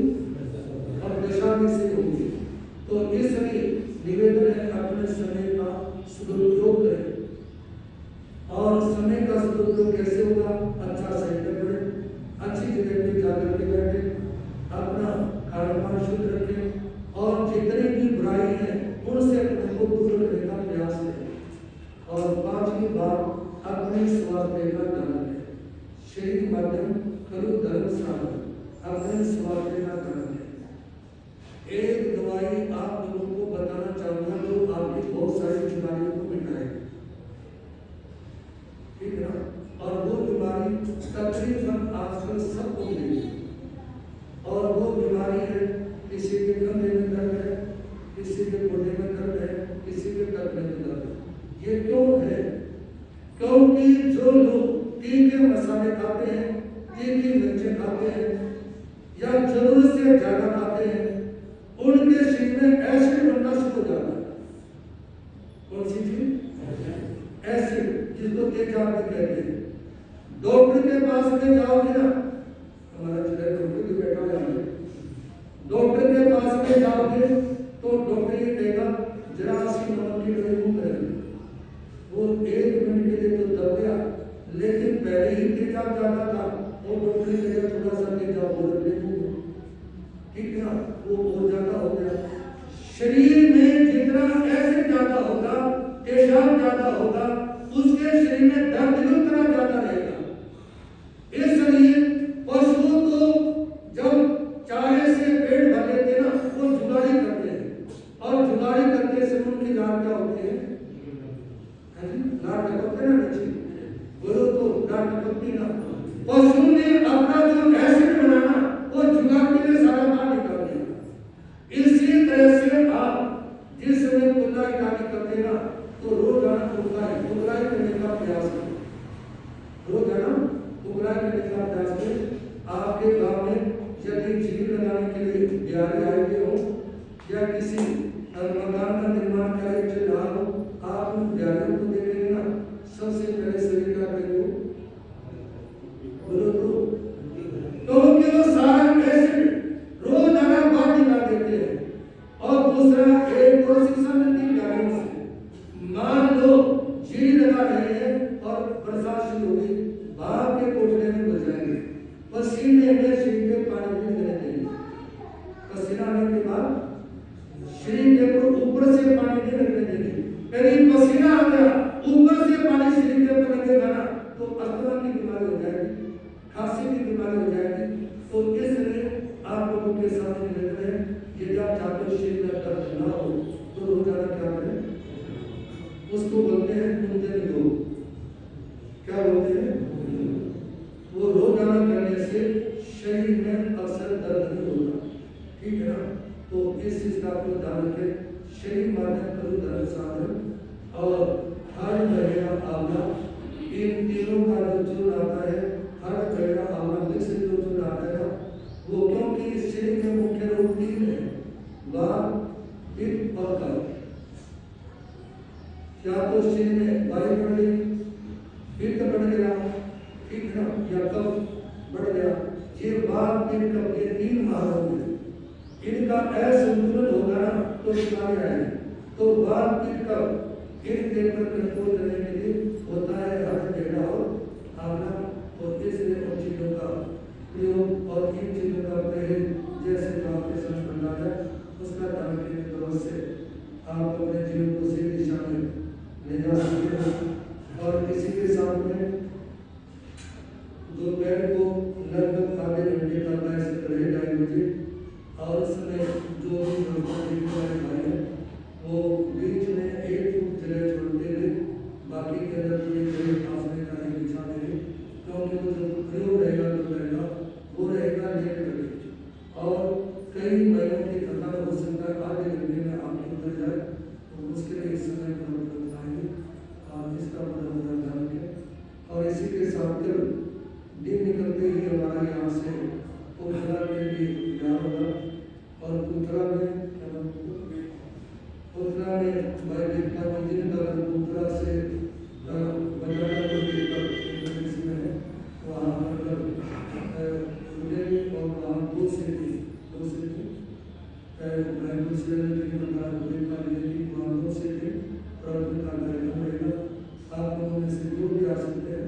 और दशा भी सही होगी। तो इसलिए निवेदन है अपने समय का सदुपयोग करें, और समय का सदुपयोग कैसे होगा? अच्छा साहित्य पढ़े, अच्छी जगह पे जाकर के बैठे, अपना खान-पान शुद्ध रखें, और जितनी भी बुराई है उनसे अपने को दूर रखने का प्रयास करें। और पांचवी बात, अपने स्वास्थ्य का ध्यान रखें। शरीर माध्यम करो धर्म साधन, अपने स्वास्थ्य का ध्यान रखें। एक दवाई आप लोगों को बताना चाहूंगा जो आपकी बहुत सारी बीमारियों को मिटाएगी, ठीक है ना। और वो बीमारी तकरीबन आजकल सबको मिलेगी, और वो बीमारी है किसी के कंधे में दर्द है, किसी के घुटने में दर्द है, किसी के कटने में दर्द है। ये क्यों है? क्योंकि जो लोग तीखे मसाले खाते हैं, तीखी मिर्चें खाते हैं, या जरूरत से ज्यादा खाते हैं, उनके शरीर में एसिड बनना शुरू हो जाता है। एसिड, जिसको तेजाब भी कहते हैं। डॉक्टर के पास में जाओगे ना, हमारा डॉक्टर भी बैठा हुआ है, डॉक्टर के पास में जाओगे तो डॉक्टर ये कहेगा जरा सी नमक की दवाई मुंह करेंगे, वो 1 मिनट के लिए तो दब गया, लेकिन पहले ही तेजाब ज्यादा था, और डॉक्टर ने कहा थोड़ा सा तेजाब और ले दूंगा, ठीक है ना, वो बहुत ज्यादा हो गया। शरीर में जितना एसिड ज्यादा होगा, तेजाब ज्यादा होगा, उसके शरीर में दर्द भी उतना ज्यादा रहेगा। इसलिए पशुओं को जब चारे से पेट भर लेते ना, वो जुगाड़ी करते हैं, और जुगाड़ी करते समय उनकी लाट क्या होती है, लाट टपकते ना नीचे, बोलो तो लाट टपकती ना। पशु ने अपना जो एसिड बनाना वो जुगाड़ने में सारा बाहर निकाल दिया। इसी तरह से आप जिस समय कुल्ला इकानी करते ना, तो रोजाना कुल्लाई करने का प्रयास करें, रोजाना कुल्लाई करने का प्रयास करें। आपके गांव में यदि झील लगाने के लिए ब्यारे आए हुए हो या किसी मकान का निर्माण कार्य चल रहा हो, आप उन ब्यारों को देखेंगे ना, सबसे पहले शरीर का करेंगे बोलो तो वो सारा एसिड रोजाना बाहर निकाल देते हैं। और दूसरा एक और शिक्षा मिलती है ब्यारों से। मान लो झील लगा रहे हैं और बरसात शुरू हो गई, बाहर के कोठे में बच जाएंगे, पसीने में शरीर में पानी भी नहीं देंगे, पसीना आने के बाद शरीर के ऊपर से पानी नहीं लगने देंगे। यदि पसीना आ गया, ऊपर से पानी शरीर के ऊपर लगेगा ना, तो अस्थमा की बीमारी हो जाएगी, खांसी की बीमारी हो जाएगी। तो इसलिए आप लोगों के सामने लेते हैं, यदि आप चाहते हो शरीर में दर्द ना हो तो रोजाना क्या करें, उसको बोलते हैं कुंदन योग। क्या बोलते हैं? वो रोजाना करने से शरीर में अक्सर दर्द नहीं होता, ठीक है ना। तो इस चीज का आपको ध्यान रखें, शरीर माध्यम करो दर्द साधन और हर जगह आना, इन तीनों का जो आता है, हर जगह आना मिक्स जो आता है वो, क्योंकि इस शरीर में मुख्य रोग 3 है, वात, पित्त और कफ। या तो शरीर में वायु बढ़ गई, पित्त बढ़ गया, ठीक है ना, या कफ बढ़ गया, ये वात, पित्त, कफ, ये 3 महारोग हैं। इनका असंतुलन होगा ना तो बीमारी आएगी। तो वात, पित्त, कफ इन पर कंट्रोल करने के लिए होता है हर जगह और आना। और इसलिए उन चीजों का प्रयोग और इन चीजों का परहेज जैसे आपके साथ बना है, उसका ध्यान रखने की तरफ से आप अपने जीवन को सही दिशा में ले जा सकते हैं। और किसी के सामने दोपहर को लगभग आधे घंटे का मैच रहेगा 1 बजे, और उसमें जो भी भाई है वो बीच में 1 फुट जगह छोड़ते हुए बाकी के अंदर पूरी जगह फासले का ही बिछा देंगे, क्योंकि वो जो प्रयोग रहेगा दोपहर वो रहेगा लेट करके, और कई महीनों की थकान हो सकता है आधे घंटे में आपकी उतर जाए, तो उसके लिए इस समय पर हम बताएंगे और इसका बड़ा ध्यान रखें। और इसी के साथ दिन निकलते ही हमारे यहाँ से पोखरा के लिए तैयार होगा, और पोखरा में भाई देखना मंदिर का पोखरा से बजाना इसमें है, वहाँ पर और वहाँ 2 से 3 कार्यक्रम रहेगा। आप लोगों में से जो भी आ सकते हैं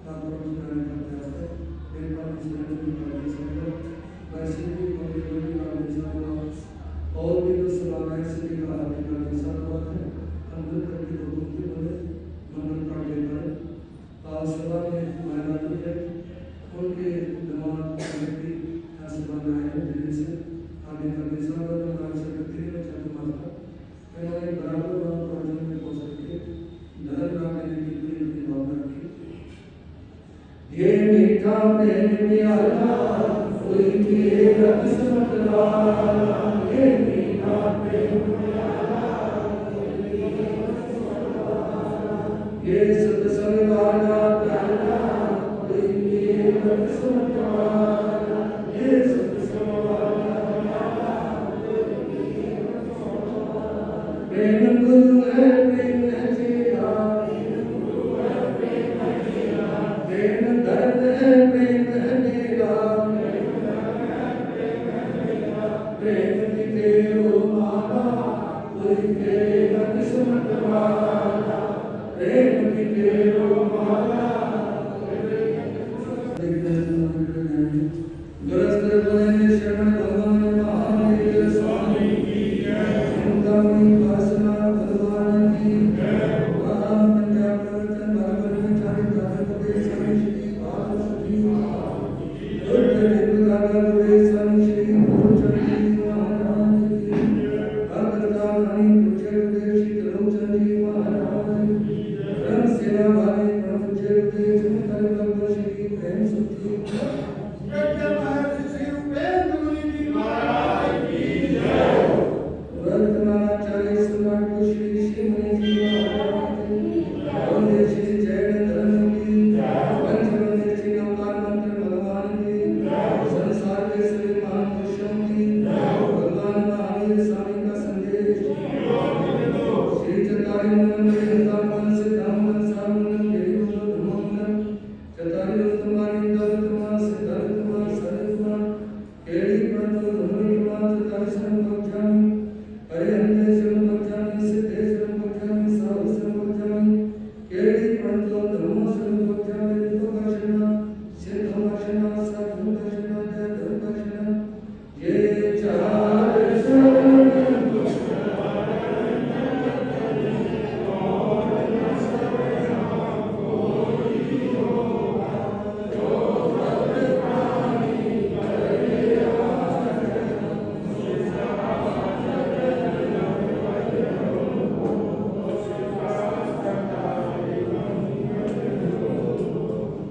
आप लोगों का प्रयास है, वैसे भी और भी जो सलाह सभी का आपके साथ बात है, अंदर करके लोगों के बोले मंगल पाठ लेकर और सभा में महिला जो है उनके दिमाग व्यक्ति सभा में आए हैं दिल्ली से आगे का दिशा में हमारे सेक्रेटरी में चंद्रमाता उन्होंने बराबर बात पहुँचने में कोशिश की, धर्म ना देने की पूरी अपनी भावना की। ये मीठा प्रेम प्यारा कोई मेरा किस्मत वाला, ये मीठा प्रेम प्यारा ये सत्संग वाला प्यारा कोई मेरा किस्मत वाला, ये सत्संग वाला प्यारा प्रेम गुरु है प्रेम जी कोई तेरा किस्मत वाला प्रेम की तेरो माला गरज बने शरण भगवान महावीर स्वामी की जय चिंतामणि वासना भगवान की जय राम पंजाब प्रवचन भगवान में चारित्र प्रदेश श्री पार्वती दुर्गा प्रदेश श्री गुरुचंद्र महाराज की भगवता रानी गुरुचंद्र श्री त्रिलोचन जी महाराज ब्रह्म सेवा भावी प्रभु जय चिंतन श्री प्रेम सुखी वर्तमानाचार्य सम्राट श्री श्रीमणि जी महाराज और श्री जैन धर्म की पंचमंदिर श्री अवतार मंत्र भगवान की संसार के सभी महापुरुषों की भगवान महावीर स्वामी का संदेश श्री चतारी मंगल सिद्धांत सामन देवी धर्मंगल चतारी उत्तमानि दत्तमा सिद्धार्थमा सर्वमा केली प्रतो धर्ममा चतारी संभव जामि हरे हंते